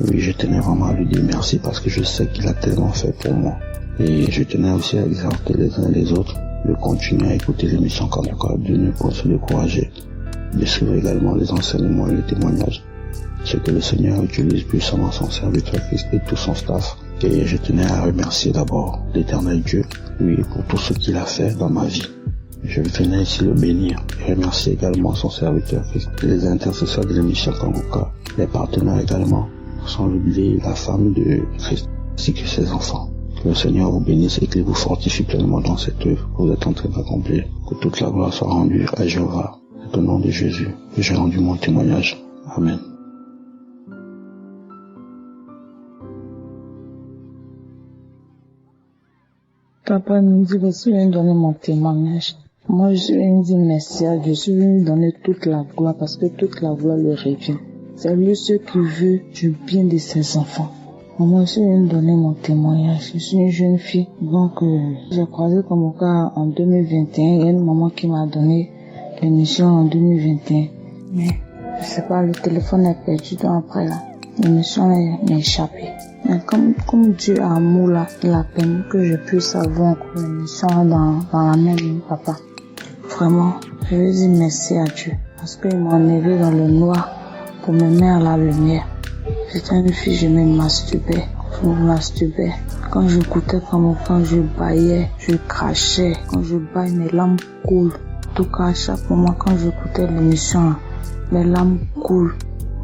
Oui, je tenais vraiment à lui dire merci parce que je sais qu'il a tellement fait pour moi. Et je tenais aussi à exhorter les uns et les autres de continuer à écouter l'émission Kangoka, de ne pas se décourager, de suivre également les enseignements et les témoignages. Ce que le Seigneur utilise puissamment son serviteur Christ et tout son staff. Et je tenais à remercier d'abord l'Éternel Dieu, lui, pour tout ce qu'il a fait dans ma vie. Je venais ici le bénir et remercier également son serviteur Christ, les intercesseurs de l'émission Kangoka, les partenaires également, sans oublier la femme de Christ, ainsi que ses enfants. Que le Seigneur vous bénisse et qu'il vous fortifie pleinement dans cette œuvre que vous êtes en train d'accomplir. Que toute la gloire soit rendue à Jéhovah. C'est au nom de Jésus que j'ai rendu mon témoignage. Amen. Papa nous dit que je suis venu donner mon témoignage. Moi, je suis venu dire merci à Dieu. Je suis venu donner toute la gloire parce que toute la gloire lui revient. C'est lui ce qui veut du bien de ses enfants. Moi, je suis venu donner mon témoignage. Je suis une jeune fille. Donc, j'ai croisé Kangoka en 2021. Il y a une maman qui m'a donné l'émission en 2021. Mais je sais pas, le téléphone est perdu, donc après là, l'émission m'est échappée. Mais comme Dieu a amour là, il a permis que je puisse avoir encore l'émission dans la main de mon papa. Vraiment, je veux dire merci à Dieu, parce qu'il m'a enlevé dans le noir pour me mettre à la lumière. J'étais une fille, je me masturbais. Quand j'écoutais quand je baillais, je crachais. Quand je baille, mes larmes coulent. En tout cas, à chaque moment, quand j'écoutais l'émission, mes larmes coulent,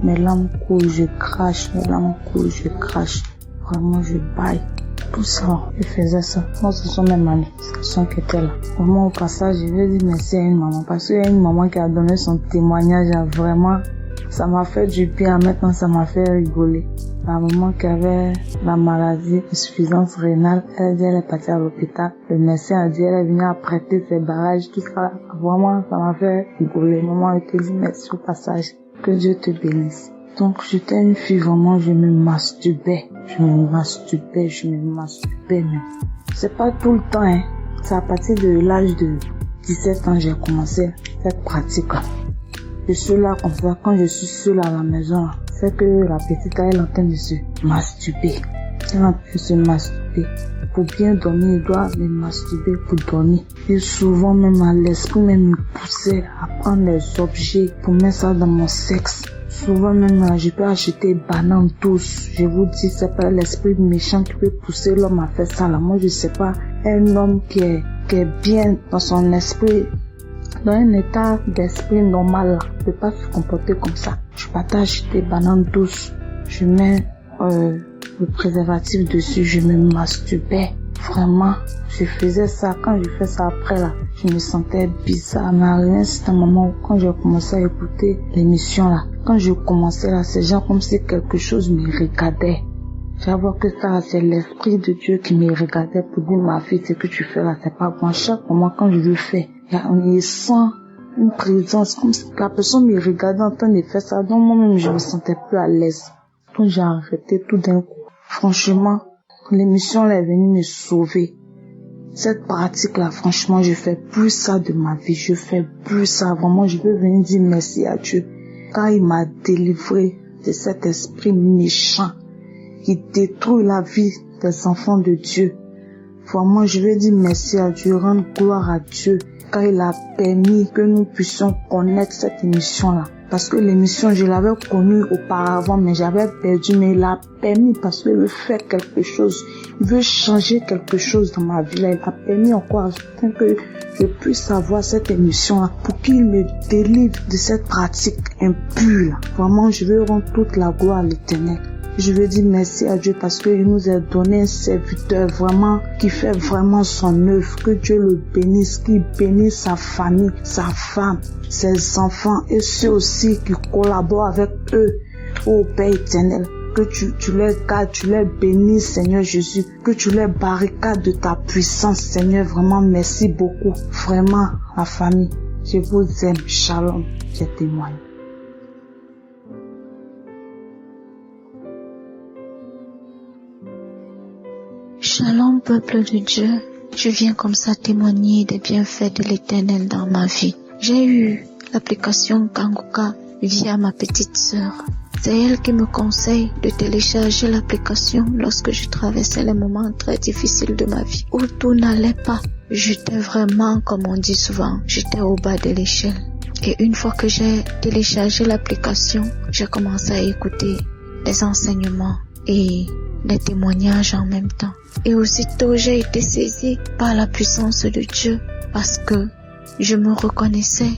je crache, Vraiment, je baille. Tout ça, je faisais ça. Moi, ce sont mes manifestations qui étaient là. Vraiment, au passage, je veux dire merci à une maman, parce qu'il y a une maman qui a donné son témoignage à vraiment, ça m'a fait du bien, maintenant ça m'a fait rigoler. La maman qui avait la maladie, insuffisance rénale, elle est partie à l'hôpital. Le médecin a dit, elle est venue apprêter ses barrages, tout ça. Vraiment, ça m'a fait rigoler. Maman, je te dis merci au passage. Que Dieu te bénisse. Donc, j'étais une fille, vraiment, je me masturbais, mais c'est pas tout le temps, hein. C'est à partir de l'âge de 17 ans, j'ai commencé cette pratique-là. Je suis là comme ça, quand je suis seule à la maison, c'est que la petite, elle est en train de se masturber. Pour bien dormir, je dois me masturber pour dormir. Et souvent, même à l'esprit, même me poussait à prendre des objets pour mettre ça dans mon sexe. Souvent même, je peux acheter bananes douces. Je vous dis, c'est pas l'esprit méchant qui peut pousser l'homme à faire ça là. Moi, je sais pas, un homme qui est bien dans son esprit, dans un état d'esprit normal là, ne peut pas se comporter comme ça. Je peux pas acheter bananes douces. Je mets le préservatif dessus, je me masturbais. Vraiment, je faisais ça. Quand je fais ça après là, je me sentais bizarre. Mais à un certain moment, quand j'ai commencé à écouter l'émission là, quand je commençais là, c'est genre comme si quelque chose me regardait. J'avoue que ça, c'est l'esprit de Dieu qui me regardait pour dire, ma fille, ce que tu fais là, c'est pas bon. Chaque moment, quand je le fais, il sent une présence, comme si la personne me regardait en train de faire ça. Donc moi-même, je me sentais plus à l'aise. Donc j'ai arrêté tout d'un coup. Franchement, l'émission là est venue me sauver. Cette pratique-là, franchement, je fais plus ça de ma vie. Je fais plus ça. Vraiment, je veux venir dire merci à Dieu. Car il m'a délivré de cet esprit méchant qui détruit la vie des enfants de Dieu. Vraiment, je veux dire merci à Dieu, rendre gloire à Dieu. Car il a permis que nous puissions connaître cette émission-là. Parce que l'émission, je l'avais connue auparavant, mais j'avais perdu. Mais il a permis parce qu'il veut faire quelque chose. Il veut changer quelque chose dans ma vie. Il a permis encore afin que je puisse avoir cette émission-là pour qu'il me délivre de cette pratique impure. Vraiment, je veux rendre toute la gloire à l'Éternel. Je veux dire merci à Dieu parce qu'il nous a donné un serviteur vraiment qui fait vraiment son œuvre. Que Dieu le bénisse, qu'il bénisse sa famille, sa femme, ses enfants et ceux aussi qui collaborent avec eux au Père éternel. Que tu les gardes, tu les bénisses, Seigneur Jésus. Que tu les barricades de ta puissance, Seigneur. Vraiment, merci beaucoup. Vraiment, la famille. Je vous aime. Shalom. Je témoigne. Shalom, peuple de Dieu. Je viens comme ça témoigner des bienfaits de l'Éternel dans ma vie. J'ai eu l'application Kanguka via ma petite sœur. C'est elle qui me conseille de télécharger l'application lorsque je traversais les moments très difficiles de ma vie, où tout n'allait pas. J'étais vraiment, comme on dit souvent, j'étais au bas de l'échelle. Et une fois que j'ai téléchargé l'application, j'ai commencé à écouter les enseignements et les témoignages en même temps. Et aussitôt, j'ai été saisie par la puissance de Dieu parce que je me reconnaissais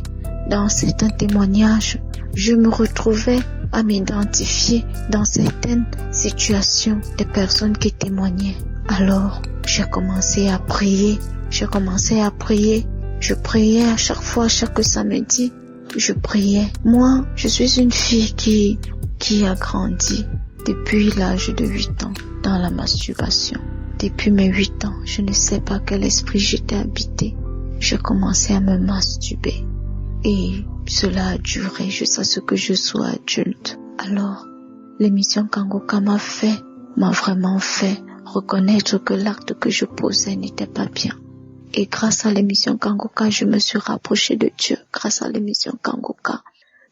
dans certains témoignages. Je me retrouvais à m'identifier dans certaines situations des personnes qui témoignaient. Alors, j'ai commencé à prier. Je priais à chaque fois, chaque samedi. Je priais. Moi, je suis une fille qui a grandi depuis l'âge de 8 ans dans la masturbation. Depuis mes 8 ans, je ne sais pas quel esprit j'étais habité. Je commençais à me masturber. Et cela a duré jusqu'à ce que je sois adulte. Alors, l'émission Kanguka m'a vraiment fait reconnaître que l'acte que je posais n'était pas bien. Et grâce à l'émission Kanguka, je me suis rapprochée de Dieu. Grâce à l'émission Kanguka,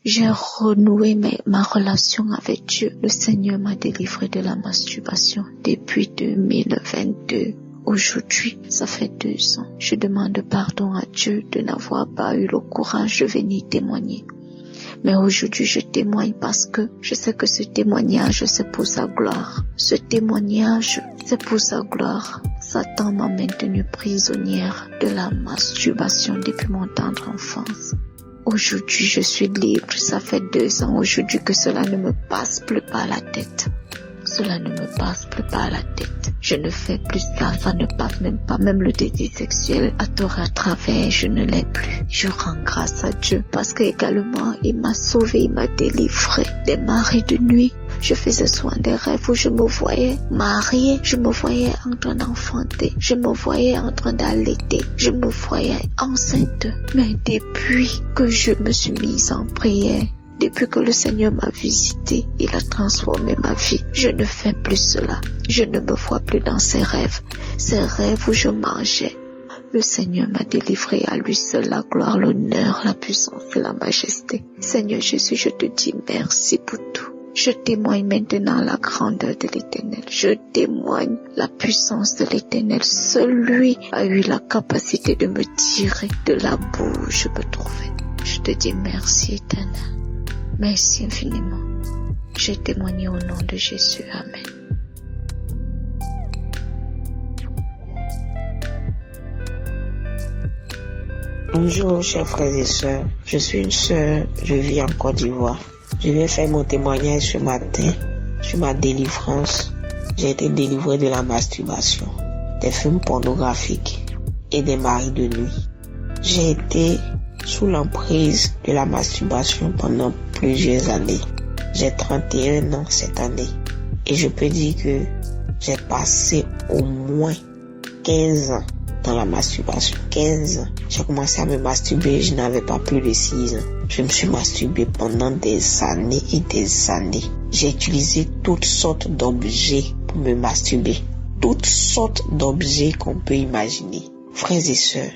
j'ai renoué ma relation avec Dieu. Le Seigneur m'a délivré de la masturbation depuis 2022. Aujourd'hui, ça fait 2 ans. Je demande pardon à Dieu de n'avoir pas eu le courage de venir témoigner. Mais aujourd'hui, je témoigne parce que je sais que ce témoignage, c'est pour sa gloire. Ce témoignage, c'est pour sa gloire. Satan m'a maintenue prisonnière de la masturbation depuis mon tendre enfance. Aujourd'hui, je suis libre. Ça fait 2 ans aujourd'hui que cela ne me passe plus par la tête. Cela ne me passe plus par la tête. Je ne fais plus ça, ça ne passe même pas. Même le désir sexuel à tort à travers, je ne l'ai plus. Je rends grâce à Dieu parce qu'également, il m'a sauvé, il m'a délivré des maris de nuit. Je faisais soin des rêves où je me voyais mariée, je me voyais en train d'enfanter, je me voyais en train d'allaiter, je me voyais enceinte. Mais depuis que je me suis mise en prière, depuis que le Seigneur m'a visité, il a transformé ma vie. Je ne fais plus cela. Je ne me vois plus dans ces rêves où je mangeais. Le Seigneur m'a délivré, à lui seul la gloire, l'honneur, la puissance et la majesté. Seigneur Jésus, je te dis merci pour tout. Je témoigne maintenant la grandeur de l'Éternel. Je témoigne la puissance de l'Éternel. Celui a eu la capacité de me tirer de la boue où je me trouvais. Je te dis merci, Éternel. Merci infiniment. J'ai témoigné au nom de Jésus. Amen. Bonjour, chers frères et sœurs. Je suis une sœur, je vis en Côte d'Ivoire. Je viens faire mon témoignage ce matin sur ma délivrance. J'ai été délivré de la masturbation, des films pornographiques et des maris de nuit. J'ai été sous l'emprise de la masturbation pendant plusieurs années. J'ai 31 ans cette année et je peux dire que j'ai passé au moins 15 ans dans la masturbation. 15 ans. J'ai commencé à me masturber, je n'avais pas plus de 6 ans. Je me suis masturbé pendant des années et des années. J'ai utilisé toutes sortes d'objets pour me masturber. Toutes sortes d'objets qu'on peut imaginer. Frères et sœurs,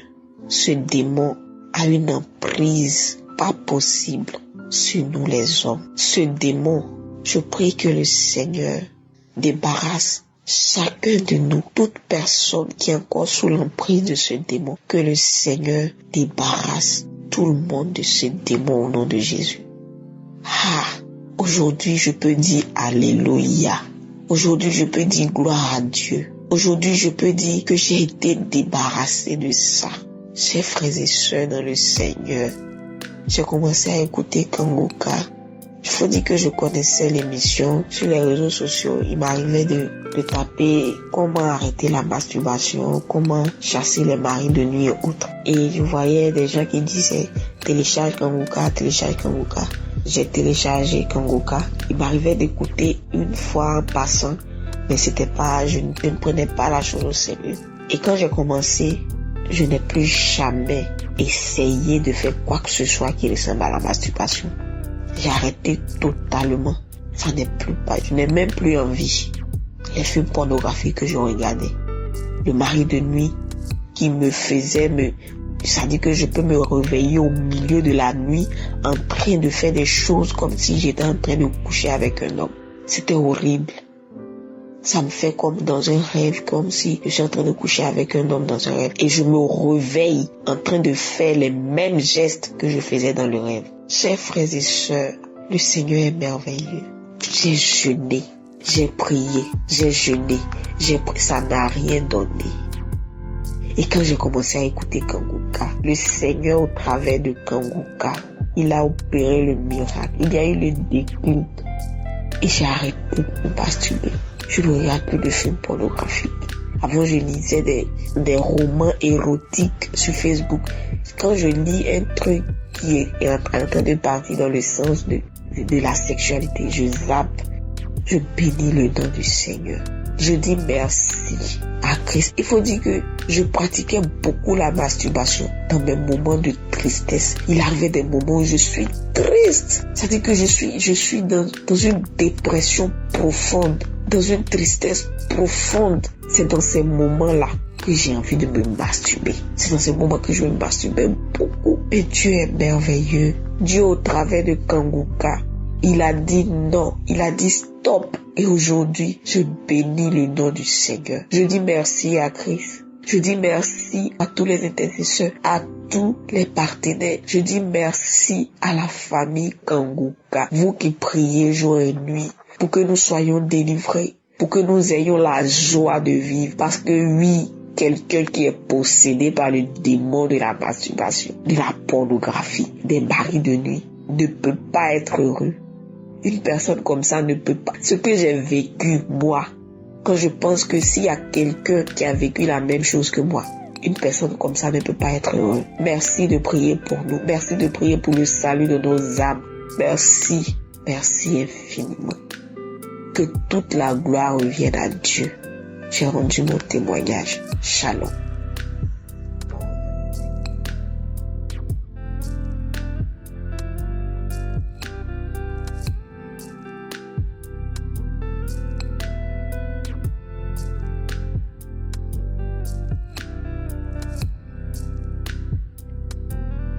ce démon a une emprise pas possible sur nous les hommes. Ce démon, je prie que le Seigneur débarrasse chacun de nous, toute personne qui est encore sous l'emprise de ce démon, que le Seigneur débarrasse tout le monde de ce démon au nom de Jésus. Aujourd'hui je peux dire Alléluia. Aujourd'hui je peux dire gloire à Dieu. Aujourd'hui je peux dire que j'ai été débarrassé de ça. Chers frères et sœurs dans le Seigneur, j'ai commencé à écouter Kanguka. Il faut dire que je connaissais l'émission sur les réseaux sociaux. Il m'arrivait de taper comment arrêter la masturbation, comment chasser les maris de nuit et autres. Et je voyais des gens qui disaient télécharge Kanguka, télécharge Kanguka. J'ai téléchargé Kanguka. Il m'arrivait d'écouter une fois en passant, mais je ne prenais pas la chose au sérieux. Et quand j'ai commencé, je n'ai plus jamais essayé de faire quoi que ce soit qui ressemble à la masturbation. J'ai arrêté totalement. Ça n'est plus pas. Je n'ai même plus envie. Les films pornographiques que je regardais. Le mari de nuit qui me faisait ça dit que je peux me réveiller au milieu de la nuit en train de faire des choses comme si j'étais en train de coucher avec un homme. C'était horrible. Ça me fait comme dans un rêve, comme si je suis en train de coucher avec un homme dans un rêve. Et je me réveille en train de faire les mêmes gestes que je faisais dans le rêve. Chers frères et sœurs, le Seigneur est merveilleux. J'ai jeûné, j'ai prié, j'ai jeûné, ça n'a rien donné. Et quand j'ai commencé à écouter Kanguka, le Seigneur au travers de Kanguka, il a opéré le miracle. Il y a eu le déclic. Et j'ai arrêté de masturber. Je ne regarde plus de films pornographiques. Avant, je lisais des romans érotiques sur Facebook. Quand je lis un truc qui est en train de partir dans le sens de la sexualité, je zappe. Je bénis le nom du Seigneur. Je dis merci à Christ. Il faut dire que je pratiquais beaucoup la masturbation dans mes moments de tristesse. Il arrivait des moments où je suis triste. C'est-à-dire que je suis dans une dépression profonde, dans une tristesse profonde. C'est dans ces moments-là que j'ai envie de me masturber. C'est dans ce moment que je me masturbe beaucoup. Et Dieu est merveilleux. Dieu, au travers de Kanguka, il a dit non, il a dit stop. Et aujourd'hui, je bénis le nom du Seigneur. Je dis merci à Christ. Je dis merci à tous les intercesseurs, à tous les partenaires. Je dis merci à la famille Kanguka. Vous qui priez jour et nuit pour que nous soyons délivrés, pour que nous ayons la joie de vivre. Parce que oui, quelqu'un qui est possédé par le démon de la masturbation, de la pornographie, des maris de nuit, ne peut pas être heureux. Une personne comme ça ne peut pas. Ce que j'ai vécu, moi, quand je pense que s'il y a quelqu'un qui a vécu la même chose que moi, une personne comme ça ne peut pas être heureux. Merci de prier pour nous. Merci de prier pour le salut de nos âmes. Merci. Merci infiniment. Que toute la gloire revienne à Dieu. J'ai rendu mon témoignage. Shalom.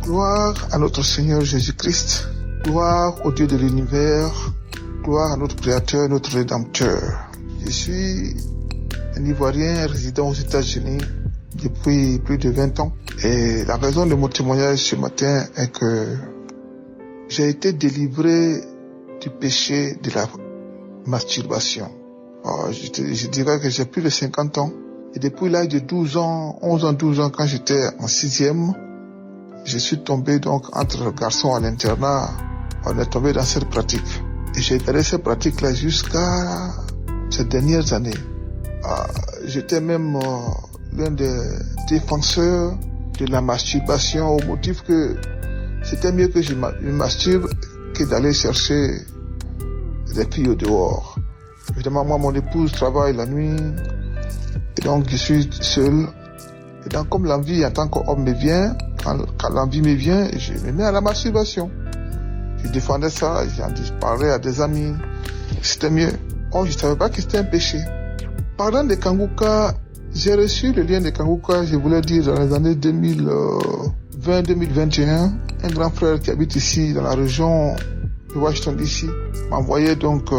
Gloire à notre Seigneur Jésus-Christ, gloire au Dieu de l'univers, gloire à notre Créateur, notre Rédempteur. Je suis un Ivoirien résidant aux États-Unis depuis plus de 20 ans. Et la raison de mon témoignage ce matin est que j'ai été délivré du péché de la masturbation. Je dirais que j'ai plus de 50 ans. Et depuis l'âge de 12 ans, 11 ans, 12 ans, quand j'étais en 6e, je suis tombé donc entre garçons à l'internat. On est tombé dans cette pratique. Et j'ai gardé cette pratique-là jusqu'à ces dernières années. J'étais même l'un des défenseurs de la masturbation au motif que c'était mieux que je me masturbe que d'aller chercher des filles au dehors. Évidemment, moi, mon épouse travaille la nuit et donc je suis seul. Et donc, comme l'envie en tant qu'homme me vient, quand l'envie me vient, je me mets à la masturbation. Je défendais ça, j'en parlais à des amis. C'était mieux. Je ne savais pas que c'était un péché. Parlant de Kanguka, j'ai reçu le lien de Kanguka, je voulais dire, dans les années 2020-2021. Un grand frère qui habite ici, dans la région de Washington DC, m'envoyait donc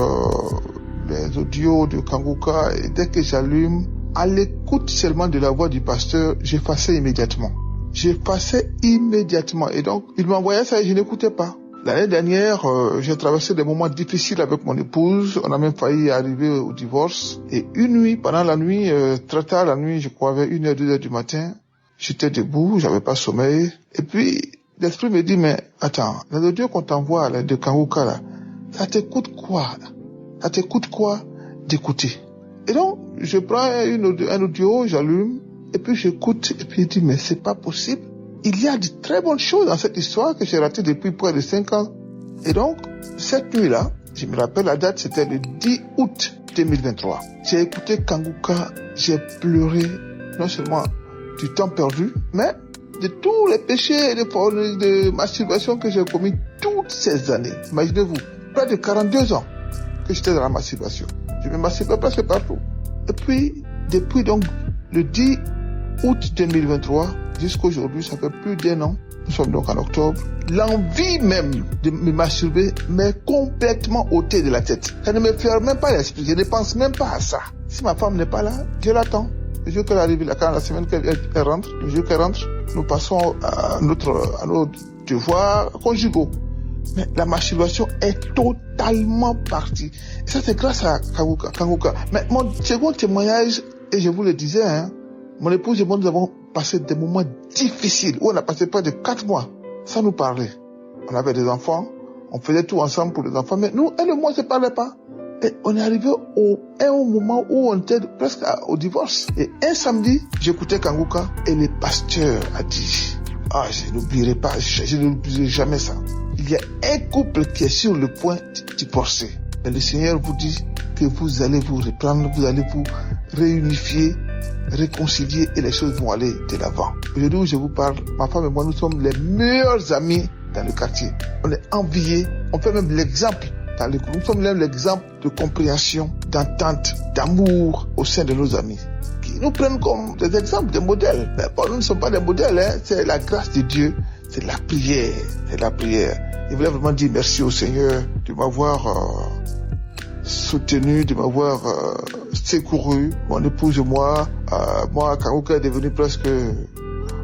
les audios de Kanguka. Et dès que j'allume, à l'écoute seulement de la voix du pasteur, j'effaçais immédiatement. Et donc, il m'envoyait ça et je n'écoutais pas. L'année dernière, j'ai traversé des moments difficiles avec mon épouse. On a même failli arriver au divorce. Et une nuit, pendant la nuit, très tard la nuit, je crois vers 1h, 2h du matin, j'étais debout, j'avais pas sommeil. Et puis, l'esprit me dit, mais attends, les audios qu'on t'envoie là, de Kanguka là, ça t'écoute quoi là? Ça t'écoute quoi d'écouter? Et donc, je prends un audio, j'allume, et puis j'écoute, et puis je dis, mais c'est pas possible. Il y a de très bonnes choses dans cette histoire que j'ai ratée depuis près de 5 ans. Et donc, cette nuit-là, je me rappelle la date, c'était le 10 août 2023. J'ai écouté Kanguka, j'ai pleuré, non seulement du temps perdu, mais de tous les péchés de masturbation que j'ai commis toutes ces années. Imaginez-vous, près de 42 ans que j'étais dans la masturbation. Je me masturbais presque partout. Et puis, depuis donc le 10 août 2023, jusqu'à aujourd'hui, ça fait plus d'1 an. Nous sommes donc en octobre. L'envie même de me masturber m'est complètement ôtée de la tête. Ça ne me fait même pas l'esprit. Je ne pense même pas à ça. Si ma femme n'est pas là, je l'attends. Le jour qu'elle arrive, quand la semaine qu'elle rentre, le jour qu'elle rentre, nous passons à nos devoirs conjugaux. Mais la masturbation est totalement partie. Et ça, c'est grâce à Kanguka. Mais mon second témoignage, et je vous le disais, mon épouse et moi, nous avons passé des moments difficiles où on a passé près de 4 mois sans nous parler. On avait des enfants, on faisait tout ensemble pour les enfants, mais nous, elle et moi, on ne se parlait pas. Et on est arrivé au moment où on était presque au divorce. Et un samedi, j'écoutais Kanguka et le pasteur a dit, je n'oublierai pas, je n'oublierai jamais ça. Il y a un couple qui est sur le point de divorcer. Et le Seigneur vous dit que vous allez vous reprendre, vous allez vous réunifier, réconcilier et les choses vont aller de l'avant. Aujourd'hui où je vous parle, ma femme et moi, nous sommes les meilleurs amis dans le quartier. On est enviés, on fait même l'exemple dans le groupe. Nous sommes même l'exemple de compréhension, d'entente, d'amour au sein de nos amis. nous prennent comme des exemples, des modèles. Mais bon, nous ne sommes pas des modèles, hein. C'est la grâce de Dieu, c'est la prière, c'est la prière. Je voulais vraiment dire merci au Seigneur de m'avoir soutenu, de m'avoir secouru, mon épouse et moi. Moi, Kanguka est devenu presque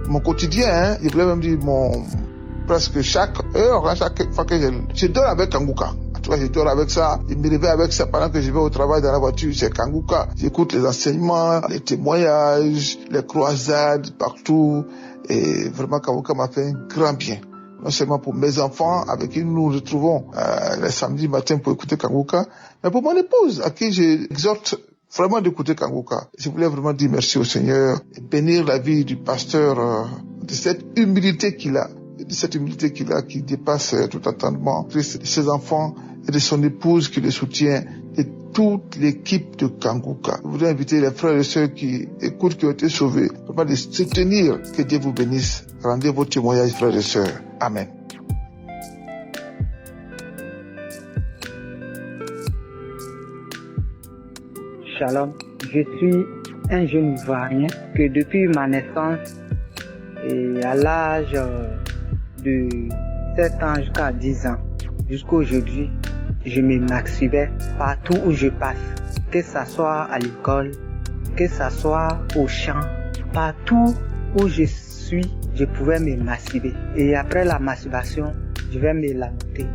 mon quotidien, hein. Je voulais même dire presque chaque heure, hein, chaque fois que je dors avec Kanguka. Tu vois, je dors avec ça, je me réveille avec ça pendant que je vais au travail dans la voiture, c'est Kanguka. J'écoute les enseignements, les témoignages, les croisades partout. Et vraiment, Kanguka m'a fait un grand bien. Non seulement pour mes enfants, avec qui nous nous retrouvons les samedis matin pour écouter Kanguka, mais pour mon épouse, à qui j'exhorte vraiment d'écouter Kanguka. Je voulais vraiment dire merci au Seigneur et bénir la vie du pasteur de cette humilité qu'il a, qui dépasse tout entendement, de ses enfants et de son épouse qui le soutient et toute l'équipe de Kanguka. Je voudrais inviter les frères et sœurs qui écoutent, qui ont été sauvés, vraiment de soutenir. Que Dieu vous bénisse. Rendez vos témoignages, frères et sœurs. Amen. Shalom, je suis un jeune Ivoirien que depuis ma naissance et à l'âge de 7 ans jusqu'à 10 ans, jusqu'à aujourd'hui, je me masturbais partout où je passe, que ça soit à l'école, que ça soit au champ, partout où je suis, je pouvais me masturber. Et après la masturbation, je vais me lamenter,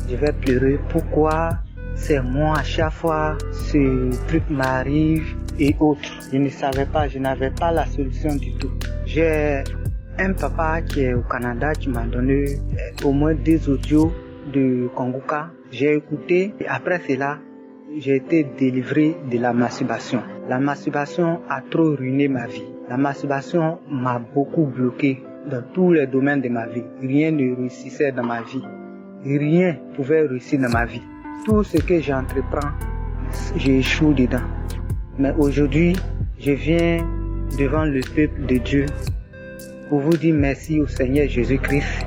je vais pleurer. Pourquoi c'est moi à chaque fois ce truc m'arrive et autres? Je ne savais pas, je n'avais pas la solution du tout. J'ai un papa qui est au Canada qui m'a donné au moins 2 audios de Kanguka. J'ai écouté et après cela, j'ai été délivré de la masturbation. La masturbation a trop ruiné ma vie. La masturbation m'a beaucoup bloqué dans tous les domaines de ma vie. Rien ne réussissait dans ma vie. Rien ne pouvait réussir dans ma vie. Tout ce que j'entreprends, j'échoue dedans. Mais aujourd'hui, je viens devant le peuple de Dieu pour vous dire merci au Seigneur Jésus-Christ.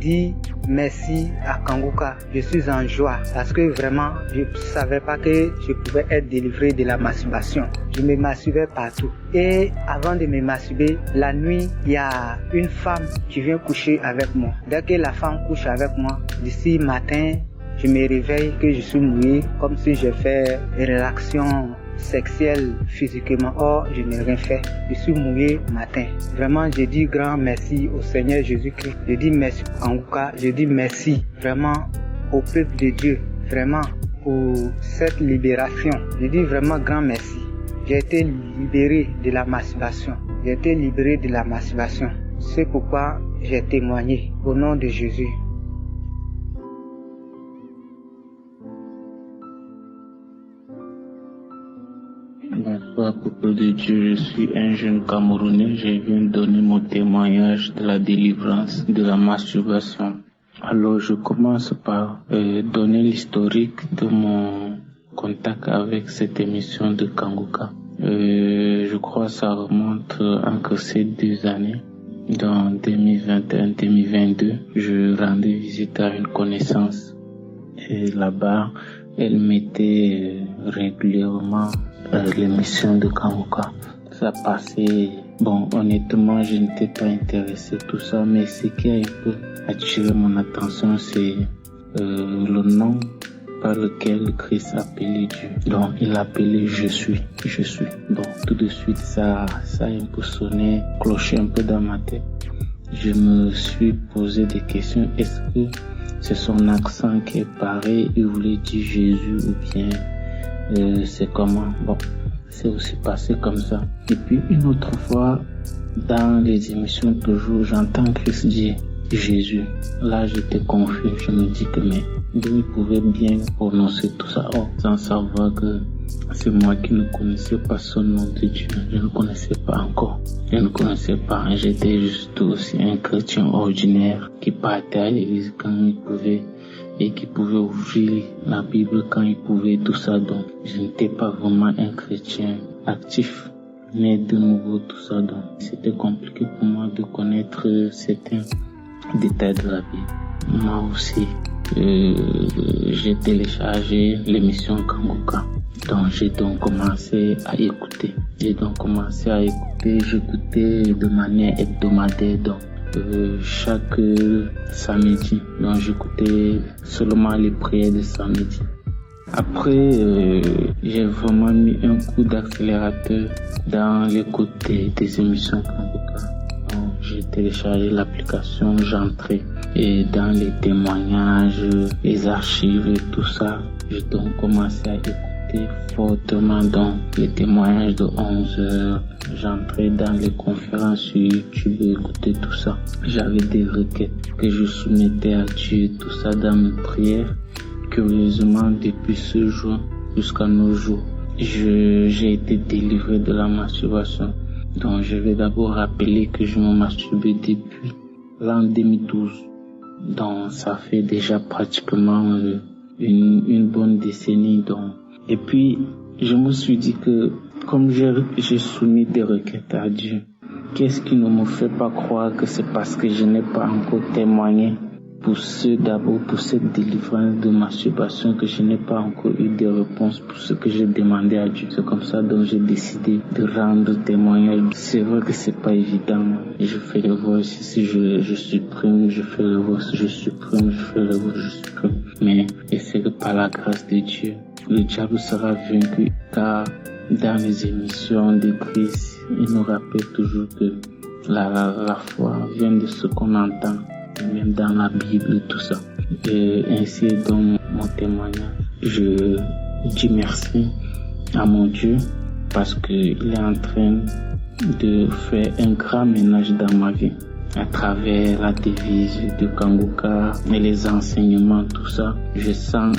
Dire merci à Kanguka. Je suis en joie parce que vraiment, je ne savais pas que je pouvais être délivré de la masturbation. Je me masturbais partout. Et avant de me masturber, la nuit, il y a une femme qui vient coucher avec moi. Dès que la femme couche avec moi, d'ici matin, je me réveille que je suis mouillé, comme si j'ai fait une réaction sexuelle physiquement. Or, je n'ai rien fait. Je suis mouillé matin. Vraiment, je dis grand merci au Seigneur Jésus-Christ. Je dis merci à Kanguka. Je dis merci vraiment au peuple de Dieu. Vraiment pour cette libération. Je dis vraiment grand merci. J'ai été libéré de la masturbation. J'ai été libéré de la masturbation. C'est pourquoi j'ai témoigné au nom de Jésus. Bonsoir, peuple de Dieu, je suis un jeune Camerounais, je viens donner mon témoignage de la délivrance de la masturbation. Alors, je commence par donner l'historique de mon contact avec cette émission de Kanguka. Je crois que ça remonte entre ces 2 années. Dans 2021-2022, je rendais visite à une connaissance et là-bas, elle mettait régulièrement l'émission de Kanguka. Ça passait, bon, honnêtement, je n'étais pas intéressé tout ça, mais ce qui a un peu attiré mon attention, c'est le nom par lequel Christ appelait Dieu. Donc, il appelait je suis. Bon, tout de suite, ça a un peu sonné, cloché un peu dans ma tête. Je me suis posé des questions. Est-ce que c'est son accent qui est pareil, il voulait dire Jésus ou bien c'est comment? Bon, c'est aussi passé comme ça. Et puis une autre fois, dans les émissions toujours, j'entends Christ dire Jésus. Là, j'étais confus. Je me dis que mais d'où il pouvait bien prononcer tout ça, sans savoir que c'est moi qui ne connaissais pas son nom de Dieu. Je ne connaissais pas encore. Je ne connaissais pas. J'étais juste aussi un chrétien ordinaire qui partait à l'église quand il pouvait et qui pouvait ouvrir la Bible quand il pouvait, tout ça. Donc, je n'étais pas vraiment un chrétien actif, né de nouveau, tout ça. Donc, c'était compliqué pour moi de connaître certains détails de la Bible. Moi aussi, j'ai téléchargé l'émission Kanguka. Donc j'ai donc commencé à écouter. J'écoutais de manière hebdomadaire, donc chaque samedi. Donc j'écoutais seulement les prières de samedi. Après, j'ai vraiment mis un coup d'accélérateur dans l'écoute des émissions Kanguka. Donc j'ai téléchargé l'application, j'entrais et dans les témoignages, les archives et tout ça, j'ai donc commencé à écouter fortement donc les témoignages de 11 heures. J'entrais dans les conférences sur YouTube, écouter tout ça. J'avais des requêtes que je soumettais à Dieu, tout ça dans mes prières. Curieusement, depuis ce jour jusqu'à nos jours, j'ai été délivré de la masturbation. Donc je vais d'abord rappeler que je me masturbais depuis l'an 2012. Donc ça fait déjà pratiquement une bonne décennie. Donc. Et puis je me suis dit que comme j'ai soumis des requêtes à Dieu, qu'est-ce qui ne me fait pas croire que c'est parce que je n'ai pas encore témoigné pour cette délivrance de masturbation que je n'ai pas encore eu de réponse pour ce que j'ai demandé à Dieu. C'est comme ça donc j'ai décidé de rendre témoignage. C'est vrai que c'est pas évident. Je fais le voice si je supprime, je fais le voice, je supprime, je fais le voice, je supprime. Mais et c'est que par la grâce de Dieu, le diable sera vaincu, car dans les émissions de Christ, il nous rappelle toujours que la foi vient de ce qu'on entend, même dans la Bible, tout ça. Et ainsi est donc mon témoignage. Je dis merci à mon Dieu parce qu'il est en train de faire un grand ménage dans ma vie. À travers la devise de Kanguka et les enseignements, tout ça, je sens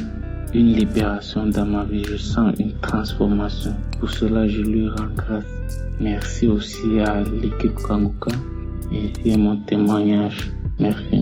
une libération dans ma vie, je sens une transformation. Pour cela, je lui rends grâce. Merci aussi à l'équipe Kanguka et c'est mon témoignage. Merci.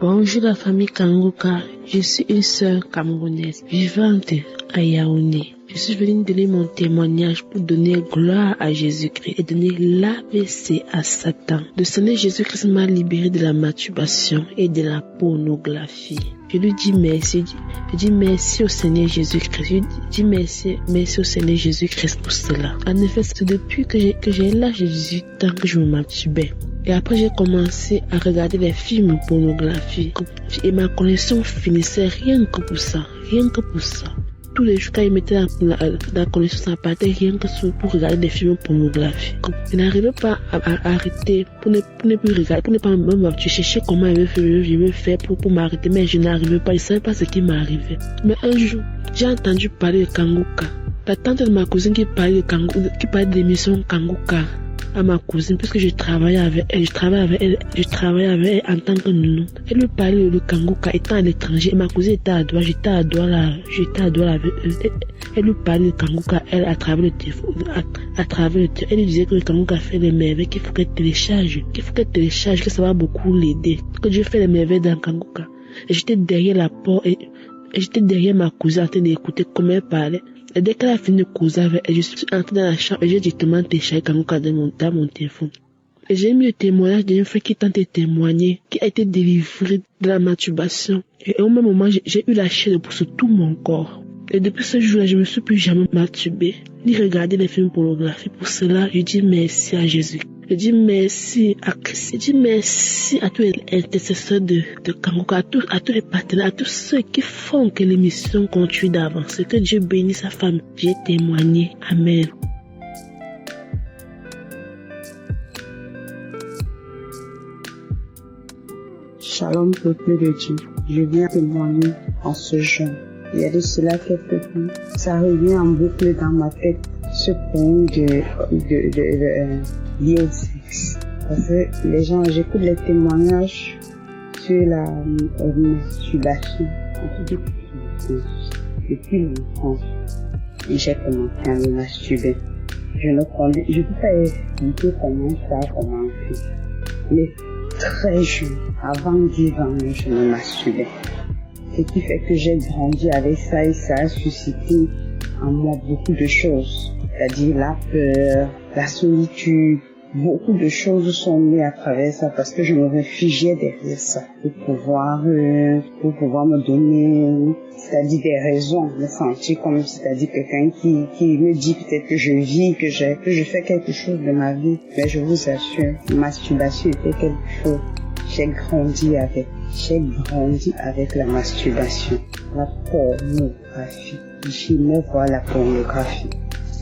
Bonjour la famille Kanguka, je suis une sœur camerounaise vivante à Yaoundé. Je suis venue donner mon témoignage pour donner gloire à Jésus-Christ et donner l'AVC à Satan. Le Seigneur Jésus-Christ m'a libéré de la masturbation et de la pornographie. Je lui dis merci. Je dis merci au Seigneur Jésus-Christ. Je dis merci au Seigneur Jésus-Christ pour cela. En effet, c'est depuis que j'ai l'âge de 18 ans que je me masturbais. Et après, j'ai commencé à regarder les films pornographiques. Et ma connexion finissait rien que pour ça. Tous les jours, quand ils mettaient la connexion, ça partait rien que pour regarder des films pornographiques. Je n'arrivais pas à arrêter pour ne plus regarder, pour ne pas me chercher comment je vais faire pour m'arrêter, mais je n'arrivais pas, je ne savais pas ce qui m'arrivait. Mais un jour, j'ai entendu parler de Kanguka. La tante de ma cousine qui parlait de l'émission Kanguka à ma cousine, puisque je travaillais avec elle en tant que nounou. Elle me parlait de Kanguka étant à l'étranger. Ma cousine était à Douala, j'étais à Douala avec eux. Elle lui parlait de Kanguka, elle, à travers le téléphone, elle lui disait que le Kanguka fait des merveilles, qu'il faut qu'elle télécharge, que ça va beaucoup l'aider. Que Dieu fait des merveilles dans Kanguka. Et j'étais derrière la porte, et j'étais derrière ma cousine en train d'écouter comment elle parlait. Et dès qu'elle a fini de causer avec elle, je suis entré dans la chambre et j'ai directement téléchargé Kanguka dans mon téléphone. Et j'ai mis le témoignage d'une femme qui tente de témoigner, qui a été délivrée de la masturbation. Et au même moment, j'ai eu la chair sur tout mon corps. Et depuis ce jour-là, je ne me suis plus jamais masturbée, ni regardé les films pornographiques. Pour cela, je dis merci à Jésus. Je dis merci à Christ. Je dis merci à tous les intercesseurs de Kanguka, à tous les partenaires, à tous ceux qui font que l'émission continue d'avancer. Que Dieu bénisse sa femme. J'ai témoigné. Amen. Shalom, peuple de Dieu. Je viens témoigner en ce jour. Il y a de cela quelques temps. Ça revient en boucle dans ma tête. Ce point lié au sexe. Parce que les gens, j'écoute les témoignages sur la masturbation. Depuis longtemps, j'ai commencé à me masturber. Je ne peux pas expliquer comment ça a commencé. Mais très jeune, avant 10 ans, je me masturbais. Ce qui fait que j'ai grandi avec ça et ça a suscité en moi beaucoup de choses. C'est-à-dire la peur, la solitude, beaucoup de choses sont nées à travers ça parce que je me réfugiais derrière ça pour pouvoir me donner, c'est-à-dire des raisons, me sentir comme, c'est-à-dire quelqu'un qui me dit peut-être que je vis, que je fais quelque chose de ma vie. Mais je vous assure, la masturbation était quelque chose. J'ai grandi avec la masturbation, la pornographie. J'aimais voir la pornographie.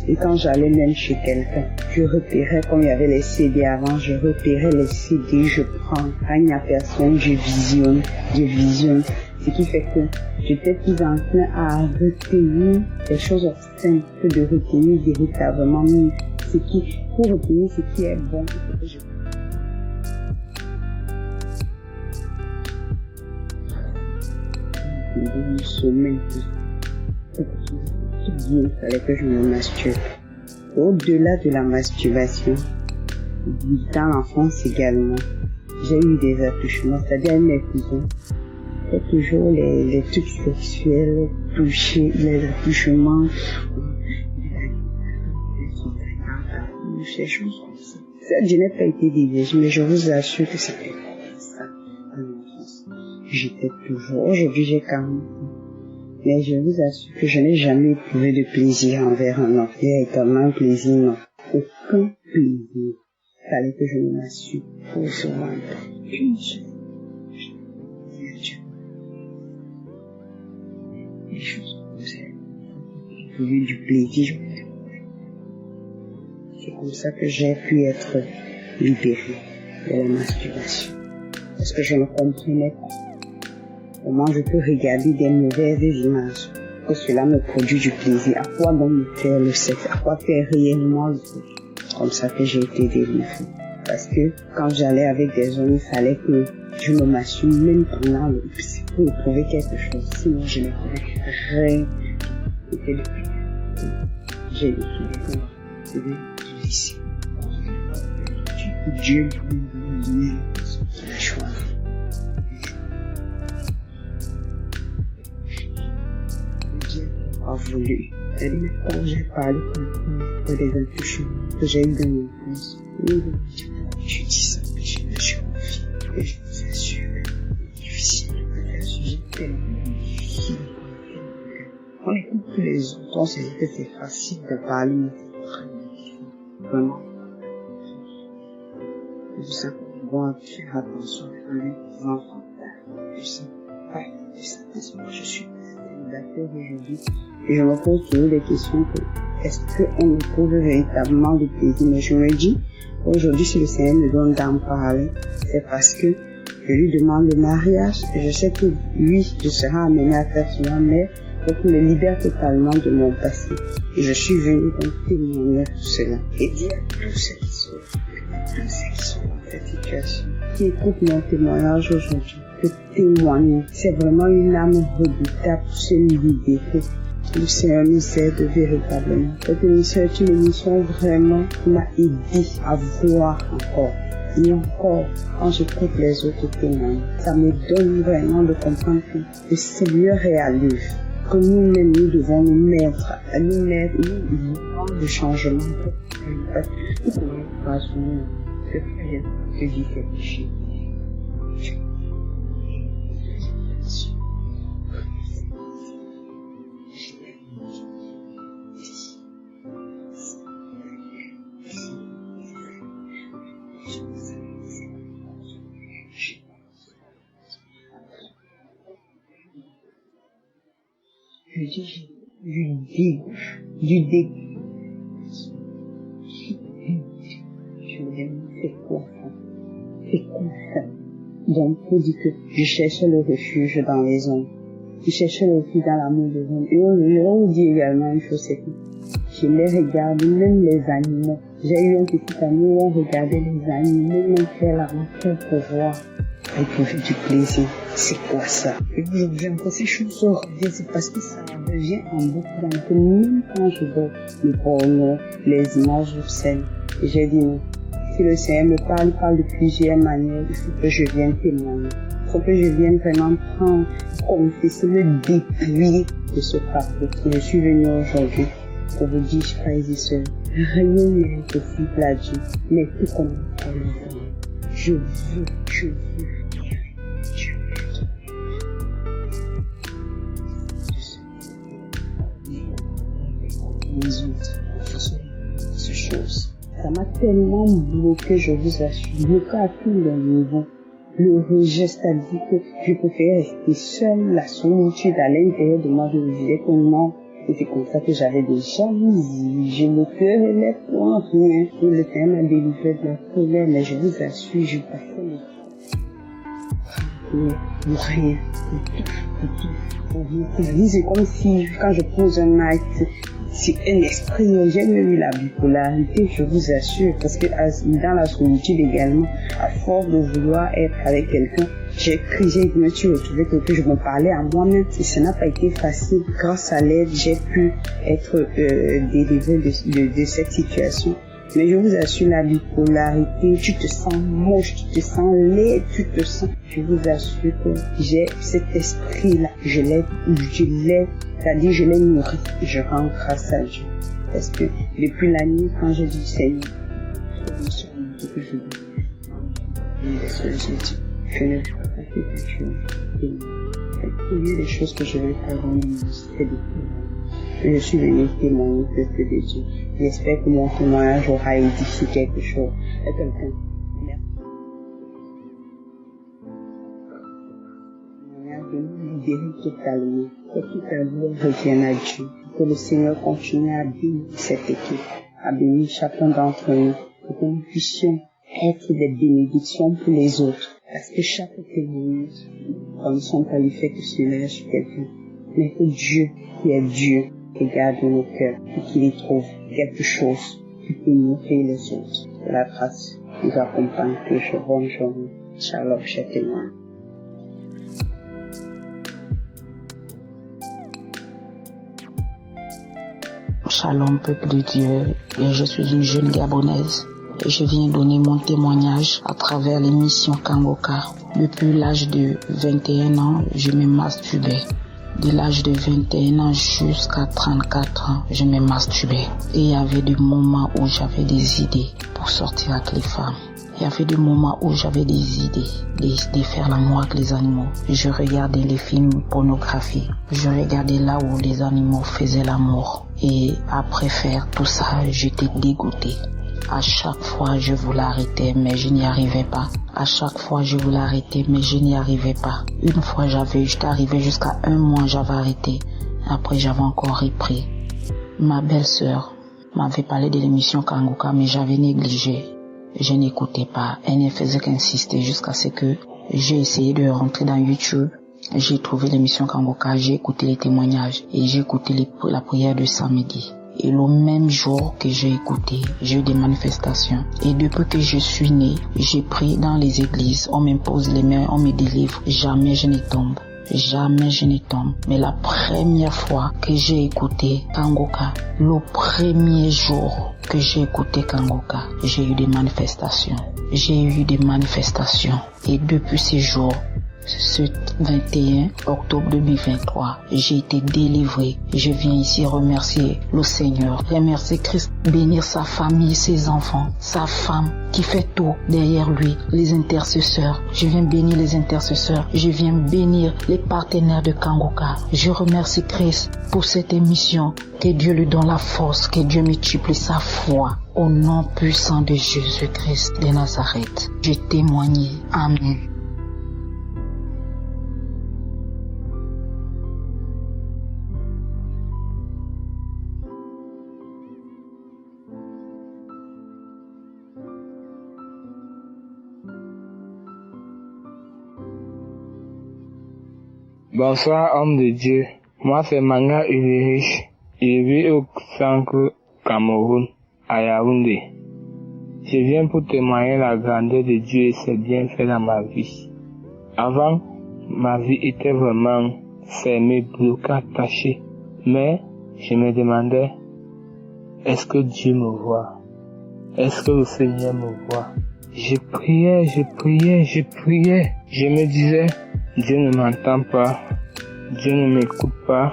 Et quand j'allais même chez quelqu'un, je repérais, comme il y avait les CD avant, je repérais les CD, je prends, quand il n'y a personne, je visionne. Ce qui fait que j'étais plus enclin à retenir des choses obscènes que de retenir véritablement pour retenir ce qui est bon. Le sommeil, il fallait que je me masturbe. Au-delà de la masturbation, dans l'enfance également, j'ai eu des attouchements, c'est-à-dire mes cousins. C'est toujours les trucs sexuels, les attouchements, ces choses comme ça. Je n'ai pas été divergée, mais je vous assure que c'était comme ça dans l'enfance. J'étais toujours, aujourd'hui j'ai 40 ans. Mais je vous assure que je n'ai jamais éprouvé de plaisir envers un homme. Véritablement un plaisir, non. Aucun plaisir. Il fallait que je me masturbe pour se rendre. Une seule. Les choses comme ça. Éprouver du plaisir. C'est comme ça que j'ai pu être libérée de la masturbation. Parce que je ne comprenais pas. Comment je peux regarder des mauvaises images, que cela me produit du plaisir. À quoi donc me faire le sexe? À quoi faire réellement le sexe? Comme ça que j'ai été délivrée. Parce que quand j'allais avec des hommes, il fallait que je me masturbe même pendant le sexe pour trouver quelque chose. Sinon, je ne pouvais rien. C'était le plus. J'ai décidé que je ici. Dieu m'a donné le choix. A voulu. C'est-à-dire, quand j'ai parlé pour des attouchements que j'ai eu dans mon enfance, je dis ça, je suis confiée, et je vous assure que c'est difficile. C'est un sujet tellement difficile. On écoute tous les autres, on sait que c'est facile de parler, mais c'est très difficile. Vraiment. C'est ça qu'on doit faire attention avec les enfants. Je sais pas, je suis d'accord aujourd'hui. Et je me pose toujours des questions que est-ce qu'on éprouve véritablement le plaisir? Mais je me dis, aujourd'hui, si le Seigneur me donne d'en parler, c'est parce que je lui demande le mariage. Et je sais que lui, je serai amené à faire cela, mais pour qu'il me libère totalement de mon passé. Et je suis venue donc témoigner tout cela. Et dire à tous ceux qui sont dans cette situation, qui écoutent mon témoignage aujourd'hui, de témoigner. C'est vraiment une âme redoutable pour se libérer. Le Seigneur nous aide véritablement. Cette émission est une émission vraiment qui m'a aidé à voir encore. Et encore, quand j'écoute les autres témoins, ça me donne vraiment de comprendre que le Seigneur est à l'œuvre. Que nous-mêmes, nous devons nous mettre le changement. Tout le monde va se faire, se dit quelque chose. Du dégoût. Je me demande, c'est quoi ça? Donc, pour dire que je cherchais le refuge dans les hommes. Je cherchais le refuge dans l'amour des hommes. Et je vous dis également une chose, c'est que je les regarde, même les animaux. J'ai eu un petit ami où on regardait les animaux, même faire la rencontre pour voir. Éprouver du plaisir, c'est quoi ça? Et aujourd'hui encore, ces choses reviennent, c'est parce que ça revient en boucle dans le même quand je vois le porno, les images obscènes. Et j'ai dit non. Si le Seigneur me parle de plusieurs manières, il faut que je vienne témoigner. Il faut que je vienne vraiment prendre, confesser, me dépouiller de ce fardeau. Je suis venue aujourd'hui pour vous dire, frères et sœurs, Rien n'est impossible à Dieu, mais tout comme à l'enfant. Je veux. Les autres, ces choses. Ça m'a tellement bloqué, je vous assure, bloqué à tous les niveaux. Le rejet, c'est-à-dire que je préférais rester seule, la solitude à l'intérieur de moi, je me disais que non. Et c'est comme ça que j'avais des jalousies, je me pleurais pour rien. Et le Seigneur m'a délivré de la colère, mais je vous assure, je passais pour rien, pour tout. C'est comme si, quand je pose un acte, c'est un esprit, j'ai même eu la bipolarité, je vous assure, parce que dans la solitude également, à force de vouloir être avec quelqu'un, j'ai crié, je me suis retrouvée que je me parlais à moi-même, et ça n'a pas été facile. Grâce à l'aide, j'ai pu être délivrée de cette situation. Mais je vous assure, la bipolarité, tu te sens moche, tu te sens laid, tu te sens... Je vous assure que j'ai cet esprit-là, je l'ai, c'est-à-dire je l'ai nourri. Je rends grâce à Dieu. Parce que depuis la nuit, quand je dis Seigneur, je ne veux pas faire quelque chose. Il y a des choses que je vais faire dans le monde, c'est de je suis venu témoigner de Dieu. J'espère que mon témoignage aura édifié quelque chose à quelqu'un. Merci. De nous libérer totalement. Que toute la gloire revienne à Dieu. Que le Seigneur continue à bénir cette équipe, à bénir chacun d'entre nous. Que nous puissions être des bénédictions pour les autres. Parce que chaque témoignage, comme son pas lui fait que cela sur quelqu'un, mais que Dieu, qui est Dieu, regarde nos cœurs et qu'il y trouve quelque chose qui peut nourrir les autres. Que la grâce nous accompagne toujours. Bonne journée. Shalom, chers témoins. Shalom, peuple de Dieu. Je suis une jeune Gabonaise et je viens donner mon témoignage à travers l'émission Kangoka. Depuis l'âge de 21 ans, je me masturbais. De l'âge de 21 ans jusqu'à 34 ans, je me masturbais. Et il y avait des moments où j'avais des idées pour sortir avec les femmes. Il y avait des moments où j'avais des idées de faire l'amour avec les animaux. Je regardais les films pornographiques. Je regardais là où les animaux faisaient l'amour. Et après faire tout ça, j'étais dégoûtée. À chaque fois, je voulais arrêter, mais je n'y arrivais pas. À chaque fois, je voulais arrêter, mais je n'y arrivais pas. Une fois, j'étais arrivée jusqu'à 1 mois, j'avais arrêté. Après, j'avais encore repris. Ma belle-sœur m'avait parlé de l'émission Kangoka, mais j'avais négligé. Je n'écoutais pas. Elle ne faisait qu'insister jusqu'à ce que j'ai essayé de rentrer dans YouTube. J'ai trouvé l'émission Kangoka, j'ai écouté les témoignages et j'ai écouté la prière de samedi. Et le même jour que j'ai écouté, j'ai eu des manifestations. Et depuis que je suis née, j'ai prié dans les églises. On m'impose les mains, on me délivre. Jamais je ne tombe. Jamais je ne tombe. Mais la première fois que j'ai écouté Kangoka, le premier jour que j'ai écouté Kangoka, j'ai eu des manifestations. J'ai eu des manifestations. Et depuis ces jours, ce 21 octobre 2023, j'ai été délivré. Je viens ici remercier le Seigneur, remercier Christ, bénir sa famille, ses enfants, sa femme qui fait tout derrière lui, les intercesseurs. Je viens bénir les intercesseurs. Je viens bénir les partenaires de Kangoka. Je remercie Christ pour cette émission. Que Dieu lui donne la force, que Dieu multiplie sa foi. Au nom puissant de Jésus-Christ de Nazareth, j'ai témoigné. Amen. Bonsoir, homme de Dieu. Moi, c'est Manga Ulrich. Je vis au centre Cameroun, à Yaoundé. Je viens pour témoigner la grandeur de Dieu et ses bienfaits dans ma vie. Avant, ma vie était vraiment fermée, bloquée, attachée. Mais, je me demandais, est-ce que Dieu me voit? Est-ce que le Seigneur me voit? Je priais. Je me disais, Dieu ne m'entend pas, Dieu ne m'écoute pas,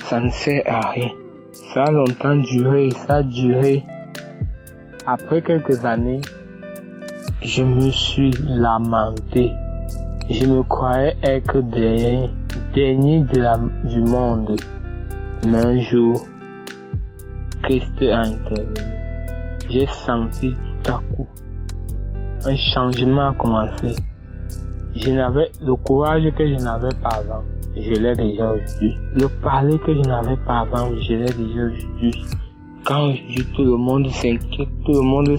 ça ne sert à rien. Ça a longtemps duré, ça a duré Après quelques années, je me suis lamenté. Je me croyais être dernier du monde. Mais un jour, Christ a intervenu. J'ai senti tout à coup un changement a commencé. Le courage que je n'avais pas avant, je l'ai déjà aujourd'hui. Le parler que je n'avais pas avant, je l'ai déjà aujourd'hui. Quand je dis tout le monde s'inquiète, tout le monde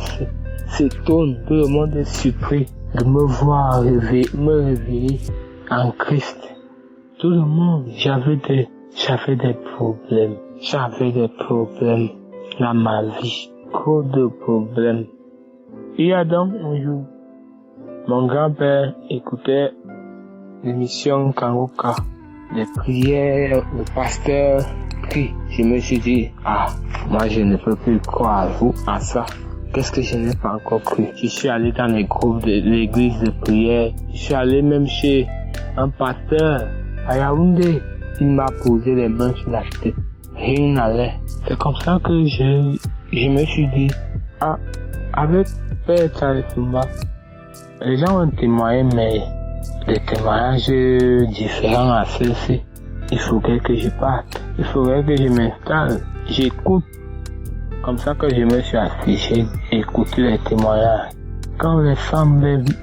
s'étonne, tout le monde est surpris de me voir me réveiller en Christ. Tout le monde, j'avais des problèmes dans ma vie, trop de problèmes. Il y a donc un jour, mon grand-père écoutait l'émission Kanguka, les prières, le pasteur prie. Je me suis dit, moi je ne peux plus croire à ça. Qu'est-ce que je n'ai pas encore cru? Je suis allé dans les groupes de l'église de prière. Je suis allé même chez un pasteur à Yaoundé. Il m'a posé les mains sur la tête. Rien n'allait. C'est comme ça que je me suis dit, avec Père Tchaïsoumba, les gens ont témoigné, mais des témoignages différents à ceux-ci. Il faudrait que je parte. Il faudrait que je m'installe. J'écoute. Comme ça que je me suis assis, j'ai écouté les témoignages. Quand les femmes,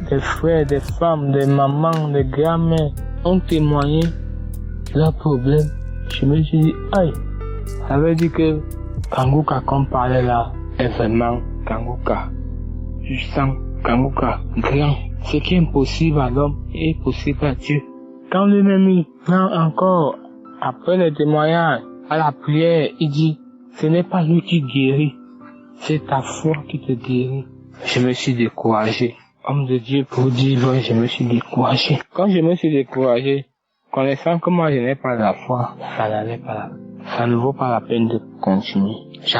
des frères, des femmes, des mamans, des grands-mères ont témoigné leurs problèmes, je me suis dit, ça veut dire que Kanguka qu'on parlait là est vraiment Kanguka. Je sens Kanguka grand. Ce qui est impossible à l'homme est possible à Dieu. Quand lui-même, encore, après les témoignages, à la prière, il dit, ce n'est pas lui qui guérit, c'est ta foi qui te guérit. Je me suis découragé. Homme de Dieu pour dire, je me suis découragé. Quand je me suis découragé, connaissant que moi je n'ai pas la foi, ça ne vaut pas la peine de continuer. J'ai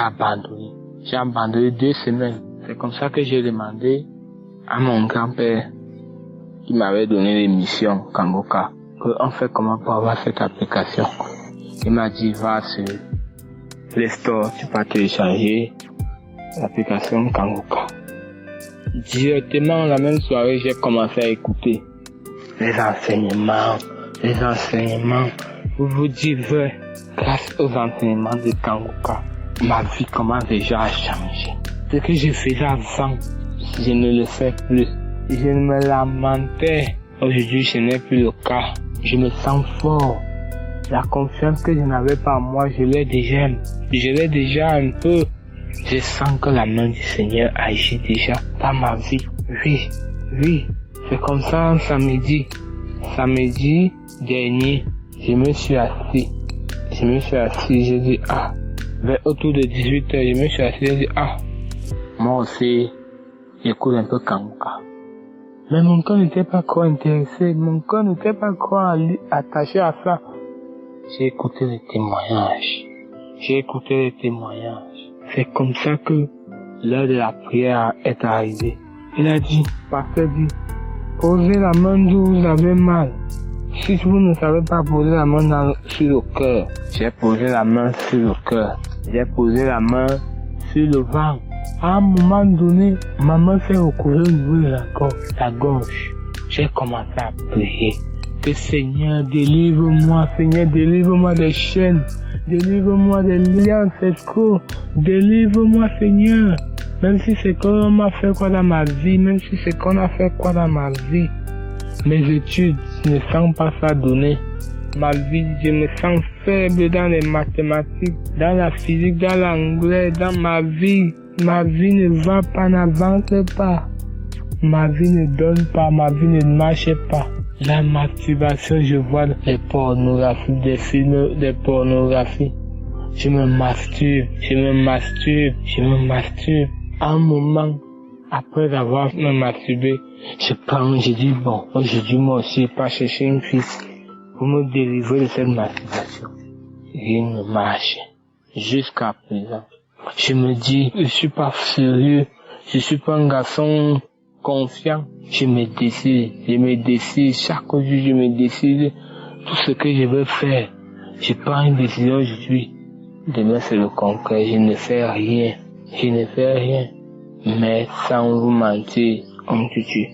abandonné 2 semaines. C'est comme ça que j'ai demandé à mon grand-père qui m'avait donné l'émission Kanguka, qu'on fait comment pour avoir cette application. Il m'a dit, va sur Play Store, tu peux télécharger l'application Kanguka. Directement la même soirée, j'ai commencé à écouter les enseignements. Pour vous dire vrai, grâce aux enseignements de Kanguka, ma vie commence déjà à changer. Ce que je faisais avant, je ne le fais plus. Je me lamentais. Aujourd'hui, ce n'est plus le cas. Je me sens fort. La confiance que je n'avais pas en moi, je l'ai déjà un peu. Je sens que la main du Seigneur agit déjà dans ma vie. Oui. C'est comme ça un samedi. Samedi dernier, je me suis assis. J'ai dit, vers autour de 18h, je me suis assis, j'ai dit, moi aussi, j'écoute un peu Kanguka. Mais mon cœur n'était pas trop intéressé, mon cœur n'était pas trop attaché à ça. J'ai écouté les témoignages. C'est comme ça que l'heure de la prière est arrivée. Il a dit, pasteur dit, posez la main d'où vous avez mal. Si vous ne savez pas poser la main sur le cœur, j'ai posé la main sur le cœur. J'ai posé la main sur le ventre. À un moment donné, ma main s'est recouverte au niveau de la gorge. J'ai commencé à prier. Que Seigneur, délivre-moi. Seigneur, délivre-moi des chaînes. Délivre-moi des liens escrocs. Délivre-moi, Seigneur. Même si c'est qu'on m'a fait quoi dans ma vie, mes études ne sens pas ça donner. Ma vie, je me sens faible dans les mathématiques, dans la physique, dans l'anglais, dans ma vie. Ma vie ne va pas, n'avance pas. Ma vie ne donne pas, ma vie ne marche pas. La masturbation, je vois des pornographies, des films, des pornographies. Je me masturbe. À un moment, après avoir me masturbé, je dis bon, aujourd'hui moi aussi, pas chercher une fille pour me délivrer de cette masturbation. Rien ne marche. Jusqu'à présent. Je me dis, je suis pas sérieux, je suis pas un garçon confiant. Je me décide, chaque jour je me décide tout ce que je veux faire. Je prends une décision aujourd'hui. Demain c'est le concret, je ne fais rien. Je ne fais rien. Mais sans vous mentir, homme de Dieu,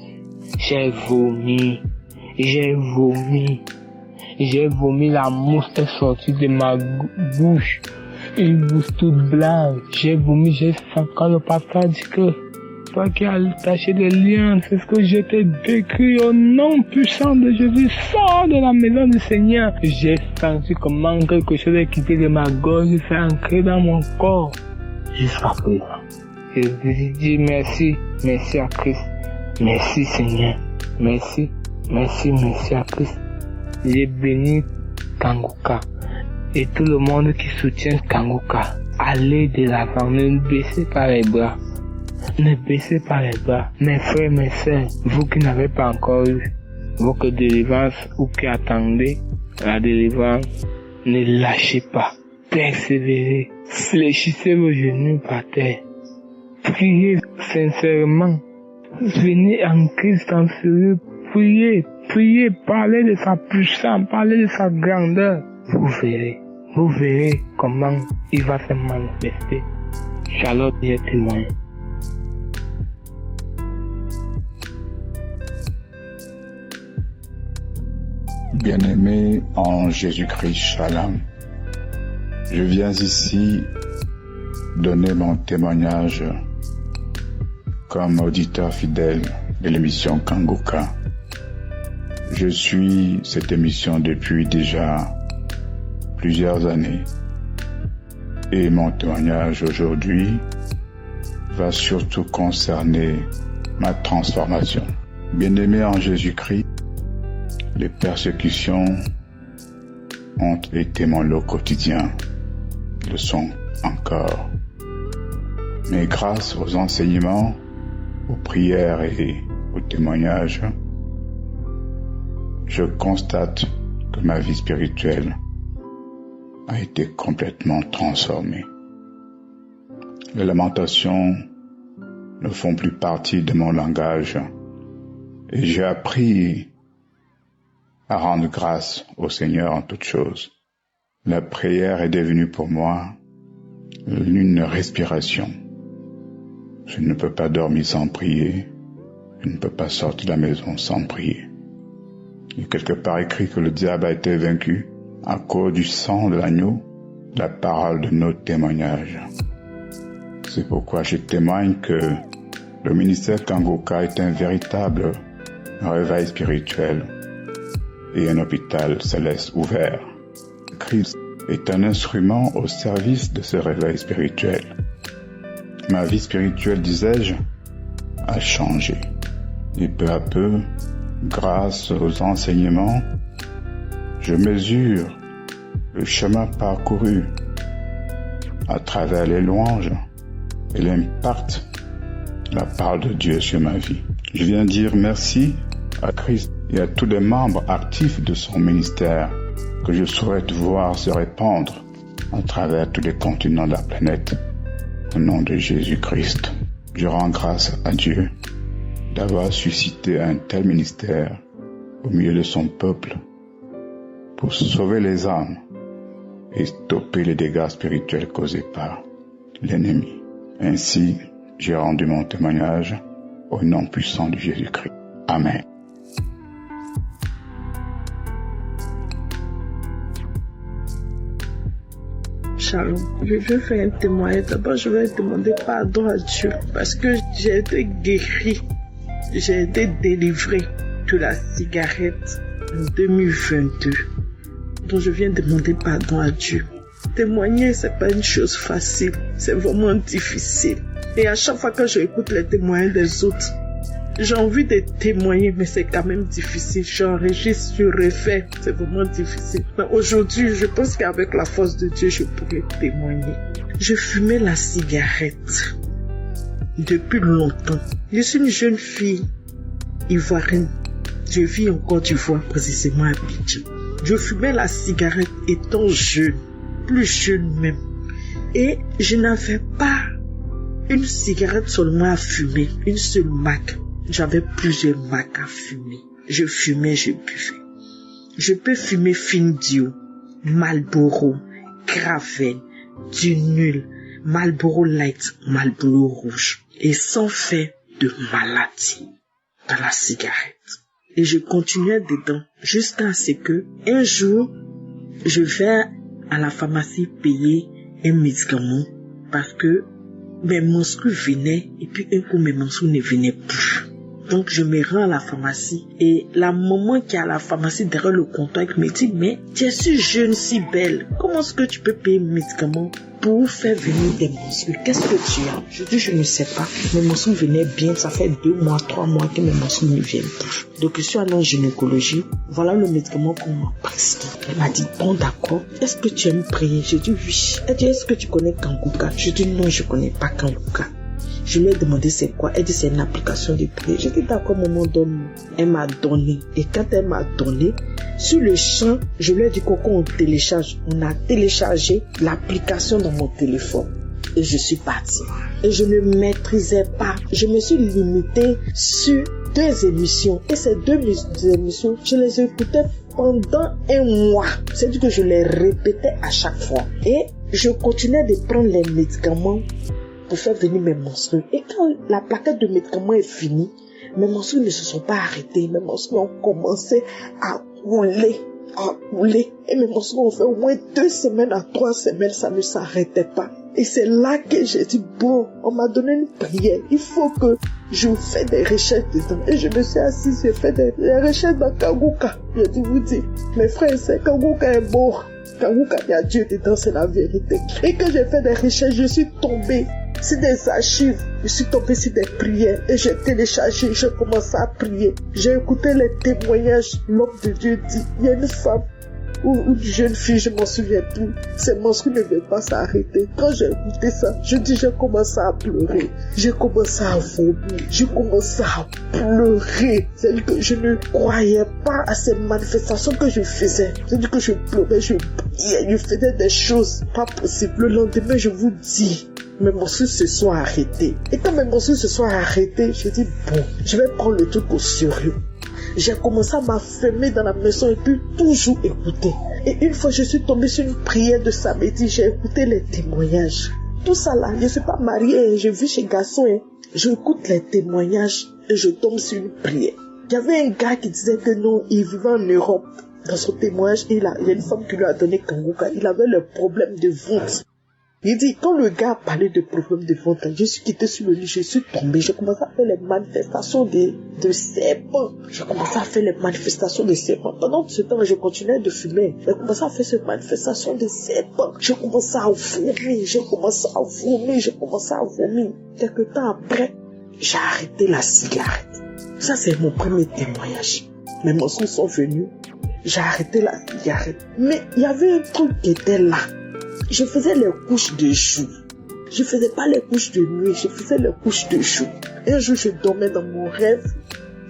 j'ai vomi. La mousse est sortie de ma bouche. Une bouche toute blanche. J'ai vomi, j'ai senti quand le pasteur dit que toi qui as attaché des liens, c'est ce que je t'ai décrit au nom puissant de Jésus. Sors de la maison du Seigneur. J'ai senti comment quelque chose est quitté de ma gorge, s'est ancré dans mon corps. Jusqu'à présent. Je dis merci à Christ. Merci Seigneur. Merci à Christ. J'ai béni Kanguka et tout le monde qui soutient Kanguka. Allez de l'avant, ne baissez pas les bras. Ne baissez pas les bras. Mes frères, mes sœurs, vous qui n'avez pas encore eu votre délivrance ou qui attendez la délivrance, ne lâchez pas. Persévérez. Fléchissez vos genoux par terre. Priez sincèrement. Venez en Christ en furieux. Priez, parlez de sa puissance, parlez de sa grandeur. Vous verrez comment il va se manifester. Charlotte est témoin. Bien-aimé en Jésus-Christ, Shalom. Je viens ici donner mon témoignage comme auditeur fidèle de l'émission Kanguka. Je suis cette émission depuis déjà plusieurs années et mon témoignage aujourd'hui va surtout concerner ma transformation. Bien-aimé en Jésus-Christ, les persécutions ont été mon lot quotidien, le sont encore. Mais grâce aux enseignements, aux prières et aux témoignages, je constate que ma vie spirituelle a été complètement transformée. Les lamentations ne font plus partie de mon langage et j'ai appris à rendre grâce au Seigneur en toutes choses. La prière est devenue pour moi une respiration. Je ne peux pas dormir sans prier. Je ne peux pas sortir de la maison sans prier. Il est quelque part écrit que le diable a été vaincu à cause du sang de l'agneau, la parole de nos témoignages. C'est pourquoi je témoigne que le ministère Kanguka est un véritable réveil spirituel et un hôpital céleste ouvert. Christ est un instrument au service de ce réveil spirituel. Ma vie spirituelle, disais-je, a changé. Et peu à peu, grâce aux enseignements, je mesure le chemin parcouru à travers les louanges et l'impact de la parole de Dieu sur ma vie. Je viens dire merci à Christ et à tous les membres actifs de son ministère que je souhaite voir se répandre à travers tous les continents de la planète. Au nom de Jésus-Christ, je rends grâce à Dieu d'avoir suscité un tel ministère au milieu de son peuple pour sauver les âmes et stopper les dégâts spirituels causés par l'ennemi. Ainsi, j'ai rendu mon témoignage au nom puissant de Jésus-Christ. Amen. Shalom. Je veux faire un témoignage. D'abord, je vais demander pardon à Dieu parce que j'ai été guéri, j'ai été délivré de la cigarette en 2022. Donc, je viens demander pardon à Dieu. Témoigner, c'est pas une chose facile, c'est vraiment difficile. Et à chaque fois que j'écoute les témoignages des autres, j'ai envie de témoigner, mais c'est quand même difficile. J'enregistre, je refais, c'est vraiment difficile. Mais aujourd'hui, je pense qu'avec la force de Dieu, je pourrais témoigner. Je fumais la cigarette depuis longtemps. Je suis une jeune fille ivoirienne. Je vis en Côte d'Ivoire, précisément à Abidjan. Je fumais la cigarette étant jeune, plus jeune même. Et je n'avais pas une cigarette seulement à fumer, une seule marque. J'avais plusieurs marques à fumer. Je fumais, je buvais. Je peux fumer Findio, Marlboro, Gravel, du Nul, Marlboro Light, Marlboro Rouge, et sans faire de maladie dans la cigarette. Et je continuais dedans jusqu'à ce que un jour, je vais à la pharmacie payer un médicament parce que mes menstrues venaient et puis un coup mes menstrues ne venaient plus. Donc je me rends à la pharmacie et la maman qui est à la pharmacie derrière le comptoir me dit mais tu es si jeune, si belle, comment est-ce que tu peux payer un médicament pour faire venir des menstrues? Qu'est-ce que tu as? Je dis je ne sais pas, mes menstrues venaient bien, ça fait 2 mois, 3 mois que mes menstrues ne viennent plus. Donc je suis allée en gynécologie, voilà le médicament qu'on m'a prescrit. Elle m'a dit bon d'accord, est-ce que tu aimes prier? Je dis oui. Elle dit est-ce que tu connais Kanguka? Je dis non, je connais pas Kanguka. Je lui ai demandé c'est quoi. Elle dit c'est une application de prière. J'ai dit d'accord maman, donne-moi. Elle m'a donné. Et quand elle m'a donné, sur le champ, je lui ai dit qu'on télécharge. On a téléchargé l'application dans mon téléphone. Et je suis partie. Et je ne maîtrisais pas. Je me suis limitée sur 2 émissions. Et ces 2 émissions, je les écoutais pendant 1 mois. C'est-à-dire que je les répétais à chaque fois. Et je continuais de prendre les médicaments pour faire venir mes menstrues. Et quand la plaquette de médicaments est finie, mes menstrues ne se sont pas arrêtées. Mes menstrues ont commencé à couler. Et mes menstrues ont fait au moins 2 semaines à 3 semaines, ça ne s'arrêtait pas. Et c'est là que j'ai dit, bon, on m'a donné une prière. Il faut que je fasse des recherches dedans. Et je me suis assise, j'ai fait des recherches dans Kanguka. J'ai dit, vous dites, mes frères, c'est Kanguka est beau. Kanguka, il y a Dieu dedans, c'est la vérité. Et quand j'ai fait des recherches, je suis tombée sur des archives, je suis tombée sur des prières et j'ai téléchargé, j'ai commencé à prier. J'ai écouté les témoignages, l'homme de Dieu dit, il y a une femme ou une jeune fille, je m'en souviens plus, ses menstrues ne veulent pas s'arrêter. Quand j'ai écouté ça, j'ai commencé à pleurer, j'ai commencé à vomir, j'ai commencé à pleurer. C'est-à-dire que je ne croyais pas à ces manifestations que je faisais. C'est-à-dire que je pleurais, je priais, je faisais des choses pas possibles. Le lendemain, je vous dis, mes menstrues se sont arrêtées. Et quand mes menstrues se sont arrêtées, j'ai dit, bon, je vais prendre le truc au sérieux. J'ai commencé à m'affermer dans la maison et puis toujours écouter. Et une fois, je suis tombée sur une prière de samedi, j'ai écouté les témoignages. Tout ça là, je ne suis pas mariée, je vis chez garçon. J'écoute les témoignages et je tombe sur une prière. Il y avait un gars qui disait que non, il vivait en Europe. Dans son témoignage, il y a une femme qui lui a donné Kanguka. Il avait le problème de ventre. Il dit, quand le gars parlait de problème de ventre, je suis quitté sur le lit, je suis tombé, j'ai commencé à faire les manifestations de serpents. J'ai commencé à faire les manifestations de serpents. Pendant ce temps, je continuais de fumer. J'ai commencé à faire ces manifestations de serpents. J'ai commencé à vomir, j'ai commencé à vomir. Quelque temps après, j'ai arrêté la cigarette. Ça, c'est mon premier témoignage. Mes menstrues sont venues, j'ai arrêté la cigarette. Mais il y avait un truc qui était là. Je faisais les couches de jour. Je faisais pas les couches de nuit, je faisais les couches de jour. Un jour, je dormais dans mon rêve.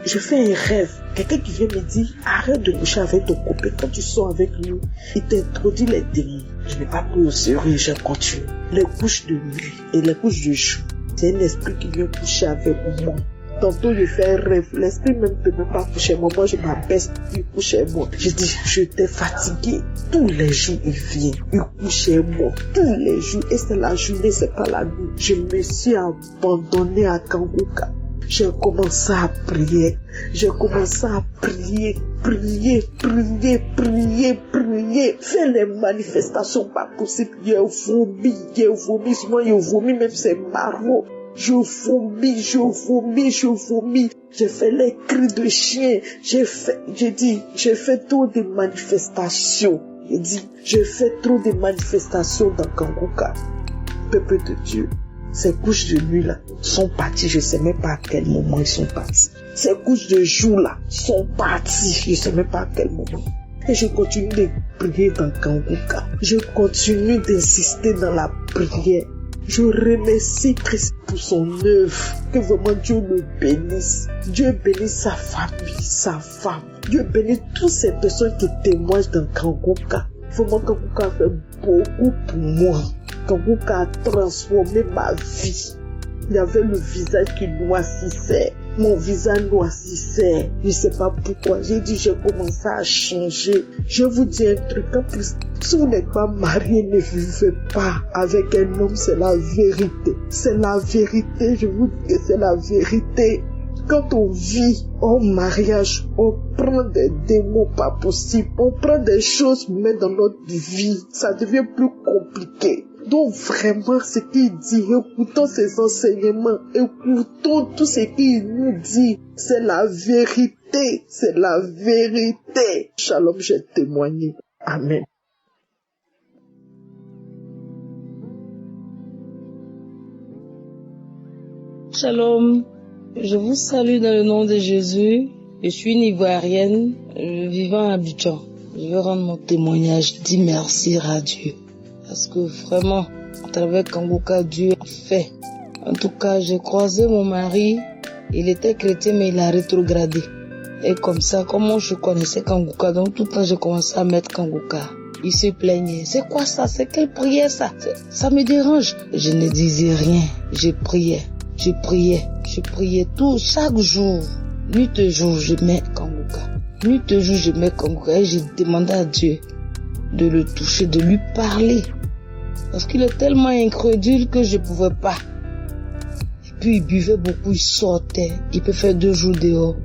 Je fais un rêve. Quelqu'un qui vient me dire, arrête de coucher avec ton copain. Quand tu sors avec lui, il t'introduit les démons. Je n'ai pas pris au sérieux, j'ai continué. Les couches de nuit et les couches de jour. C'est un esprit qui vient coucher avec moi. Tantôt, je fais un rêve. L'esprit même ne peut pas coucher moi. Moi, je m'abaisse, il couche chez moi. Je dis, je t'ai fatigué. Tous les jours, il vient. Il couche chez moi. Tous les jours. Et c'est la journée, c'est pas la nuit. Je me suis abandonné à Kanguka. J'ai commencé à prier. Prier. Faire les manifestations pas possibles. J'ai vomi. Sinon, j'ai vomi même c'est marrant. Je vomis. J'ai fait les cris de chien. J'ai fait trop de manifestations. J'ai fait trop de manifestations dans Kanguka. Peuple de Dieu, ces couches de nuit là sont parties. Je ne sais même pas à quel moment ils sont partis. Ces couches de jour là sont parties. Je ne sais même pas à quel moment. Et je continue de prier dans Kanguka. Je continue d'insister dans la prière. Je remercie Christ pour son œuvre. Que vraiment Dieu le bénisse. Dieu bénisse sa famille, sa femme. Dieu bénisse toutes ces personnes qui témoignent dans Kanguka. Vraiment, Kanguka a fait beaucoup pour moi. Kanguka a transformé ma vie. Il y avait le visage qui noircissait. mon visage noircissait. Je ne sais pas pourquoi. J'ai dit, j'ai commencé à changer. Je vous dis un truc, en plus, si vous n'êtes pas marié, ne vivez pas avec un homme, c'est la vérité. C'est la vérité, je vous dis que c'est la vérité. Quand on vit en mariage, on prend des démons pas possibles. On prend des choses mais dans notre vie. Ça devient plus compliqué. Donc vraiment, ce qu'il dit, écoutons ses enseignements, écoutons tout ce qu'il nous dit. C'est la vérité, c'est la vérité. Shalom, j'ai témoigné. Amen. Shalom. Je vous salue dans le nom de Jésus. Je suis une Ivoirienne vivant à Abidjan. Je veux rendre mon témoignage, dire merci à Dieu. Parce que vraiment, à travers Kanguka, Dieu a fait. En tout cas, j'ai croisé mon mari. Il était chrétien, mais il a rétrogradé. Et comme ça, comment je connaissais Kanguka, donc tout le temps, j'ai commencé à mettre Kanguka. Il se plaignait. C'est quoi ça? C'est quelle prière ça? Ça me dérange. Je ne disais rien. Je priais tout, chaque jour. Nuit et jour, je mets Kanguka. Nuit et jour, je mets Kanguka et je demandais à Dieu de le toucher, de lui parler. Parce qu'il est tellement incrédule que je ne pouvais pas. Et puis il buvait beaucoup, il sortait. Il peut faire 2 jours dehors.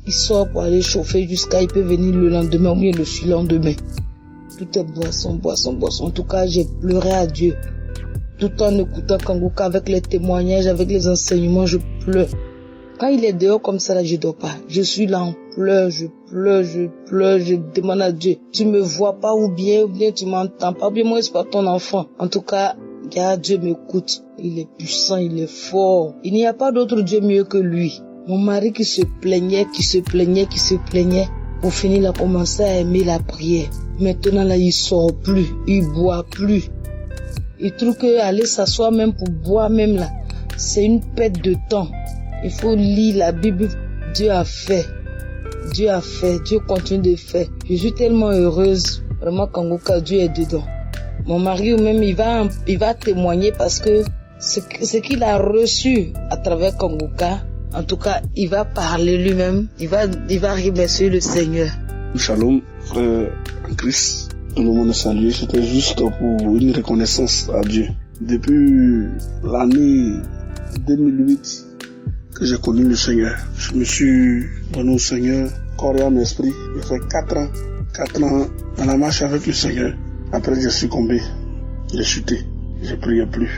Il sort pour aller chauffer jusqu'à il peut venir le lendemain ou bien le surlendemain. Tout est boisson. En tout cas, j'ai pleuré à Dieu. Tout en écoutant Kanguka avec les témoignages, avec les enseignements, je pleure. Quand il est dehors comme ça, là, je dors pas. Je suis là en pleurs, je demande à Dieu. Tu me vois pas ou bien tu m'entends pas, ou bien moi c'est pas ton enfant. En tout cas, regarde, Dieu m'écoute. Il est puissant, il est fort. Il n'y a pas d'autre Dieu mieux que lui. Mon mari qui se plaignait. Pour finir, il a commencé à aimer la prière. Maintenant là, il sort plus, il boit plus. Il trouve que aller s'asseoir même pour boire même là, c'est une perte de temps. Il faut lire la Bible. Dieu a fait, Dieu continue de faire. Je suis tellement heureuse. Vraiment, Kanguka, Dieu est dedans. Mon mari même, il va témoigner parce que ce qu'il a reçu à travers Kanguka, en tout cas, il va parler lui-même. Il va remercier le Seigneur. Shalom, frère en Christ. Tout le monde est salué, c'était juste pour une reconnaissance à Dieu. Depuis l'année 2008 que j'ai connu le Seigneur, je me suis donné au Seigneur, corps et âme et esprit. J'ai fait 4 ans dans la marche avec le Seigneur. Après j'ai succombé, j'ai chuté, je priais plus.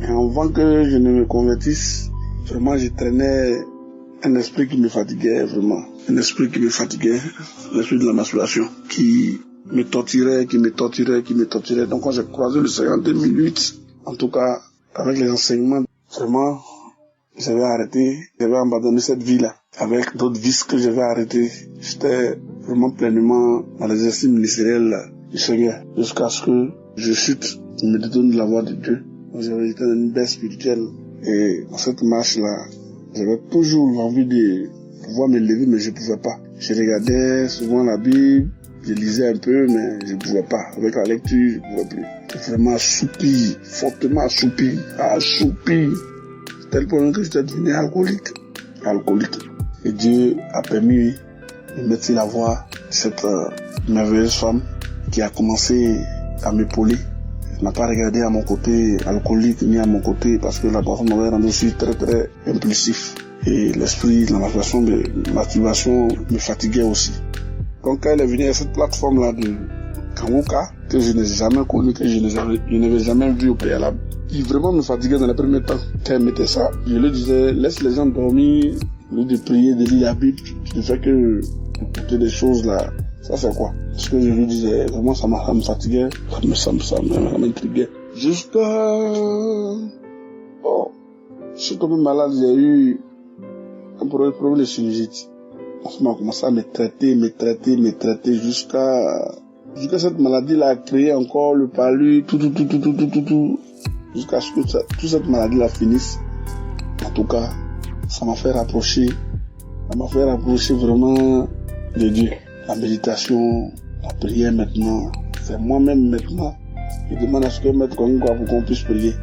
Mais avant que je ne me convertisse, vraiment je traînais un esprit qui me fatiguait vraiment. Un esprit qui me fatiguait, l'esprit de la masturbation, qui me torturait. Donc quand j'ai croisé le Seigneur en 2008, en tout cas, avec les enseignements, vraiment, j'avais arrêté, j'avais abandonné cette vie-là. Avec d'autres vices que j'avais arrêté, j'étais vraiment pleinement dans l'exercice ministériel du Seigneur. Jusqu'à ce que je chute, je me détourne de la voie de Dieu. Donc j'avais été dans une baisse spirituelle. Et dans cette marche-là, j'avais toujours envie de pouvoir me lever, mais je ne pouvais pas. Je regardais souvent la Bible, je lisais un peu, mais je ne pouvais pas. Avec la lecture, je ne pouvais plus. J'étais vraiment assoupi, fortement assoupi. C'était le point que j'étais devenu alcoolique. Et Dieu a permis de mettre sur la voie de cette merveilleuse femme qui a commencé à m'épauler. Elle n'a pas regardé à mon côté alcoolique ni à mon côté parce que la personne m'avait rendu aussi très très impulsif. Et l'esprit de la masturbation me fatiguait aussi. Donc quand elle est venue à cette plateforme-là de Kanguka, que je n'ai jamais connu, que je n'avais jamais vu au préalable, qui vraiment me fatiguait dans les premiers temps. Quand elle mettait ça, je lui disais, laisse les gens dormir, au lieu de prier, de lire la Bible, tu ne fais que écouter des choses là. Ça c'est quoi? Parce que je lui disais, vraiment ça me fatiguait, ça m'intriguait. Jusqu'à... Oh, je suis tombé malade, j'ai eu un problème de sinusite. On a commencé à me traiter jusqu'à cette maladie-là a créé encore le palu, tout. Jusqu'à ce que toute cette maladie-là finisse. En tout cas, ça m'a fait rapprocher vraiment de Dieu. La méditation, la prière maintenant, c'est moi-même maintenant. Je demande à ce que Maître Kanguka pour qu'on puisse prier.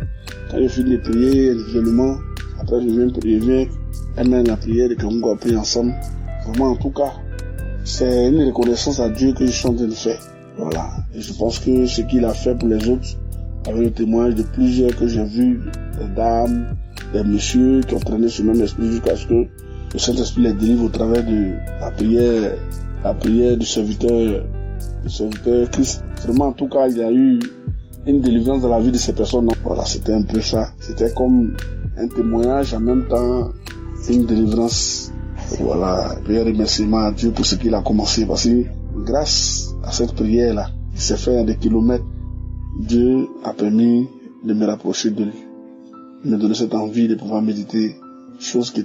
Quand je finis de prier individuellement, après je viens elle mène la prière et que nous avons pris ensemble. Vraiment, en tout cas, c'est une reconnaissance à Dieu que je suis en train de faire. Voilà. Et je pense que ce qu'il a fait pour les autres, avec le témoignage de plusieurs que j'ai vus, des dames, des messieurs qui ont traîné ce même esprit jusqu'à ce que le Saint-Esprit les délivre au travers de la prière du serviteur Christ. Vraiment, en tout cas, il y a eu une délivrance dans la vie de ces personnes. Voilà, c'était un peu ça. C'était comme un témoignage, en même temps, une délivrance. Voilà, un remerciement à Dieu pour ce qu'il a commencé. Parce que grâce à cette prière-là, il s'est fait des kilomètres. Dieu a permis de me rapprocher de lui. Il m'a donné cette envie de pouvoir méditer. Chose qui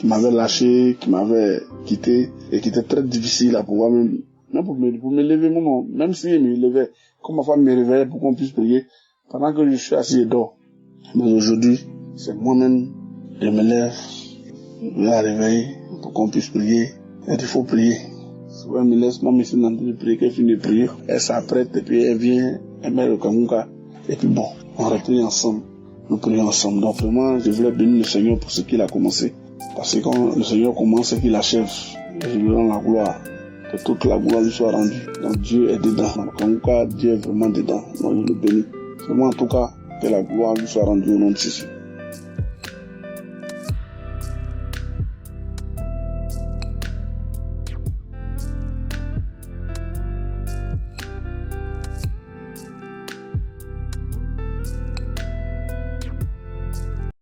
m'avait lâché, qui m'avait quitté et qui était très difficile à pouvoir même pour me lever, même si il me levait, comme ma femme me réveillait pour qu'on puisse prier, pendant que je suis assis et dors. Mais aujourd'hui, c'est moi-même, je me lève, je la réveille pour qu'on puisse prier. Et il faut prier. Souvent, elle me laisse même ici dans de prier, qu'elle finit de prier, elle s'apprête et puis elle vient, elle met le kanguka. Et puis bon, on reprie ensemble. Nous prions ensemble. Donc vraiment, je voulais bénir le Seigneur pour ce qu'il a commencé. Parce que quand le Seigneur commence, c'est qu'il achève. Et je lui rends la gloire. Que toute la gloire lui soit rendue. Donc Dieu est dedans. En tout cas, Dieu est vraiment dedans. Donc je le bénis. Vraiment, en tout cas, que la gloire lui soit rendue au nom de Jésus.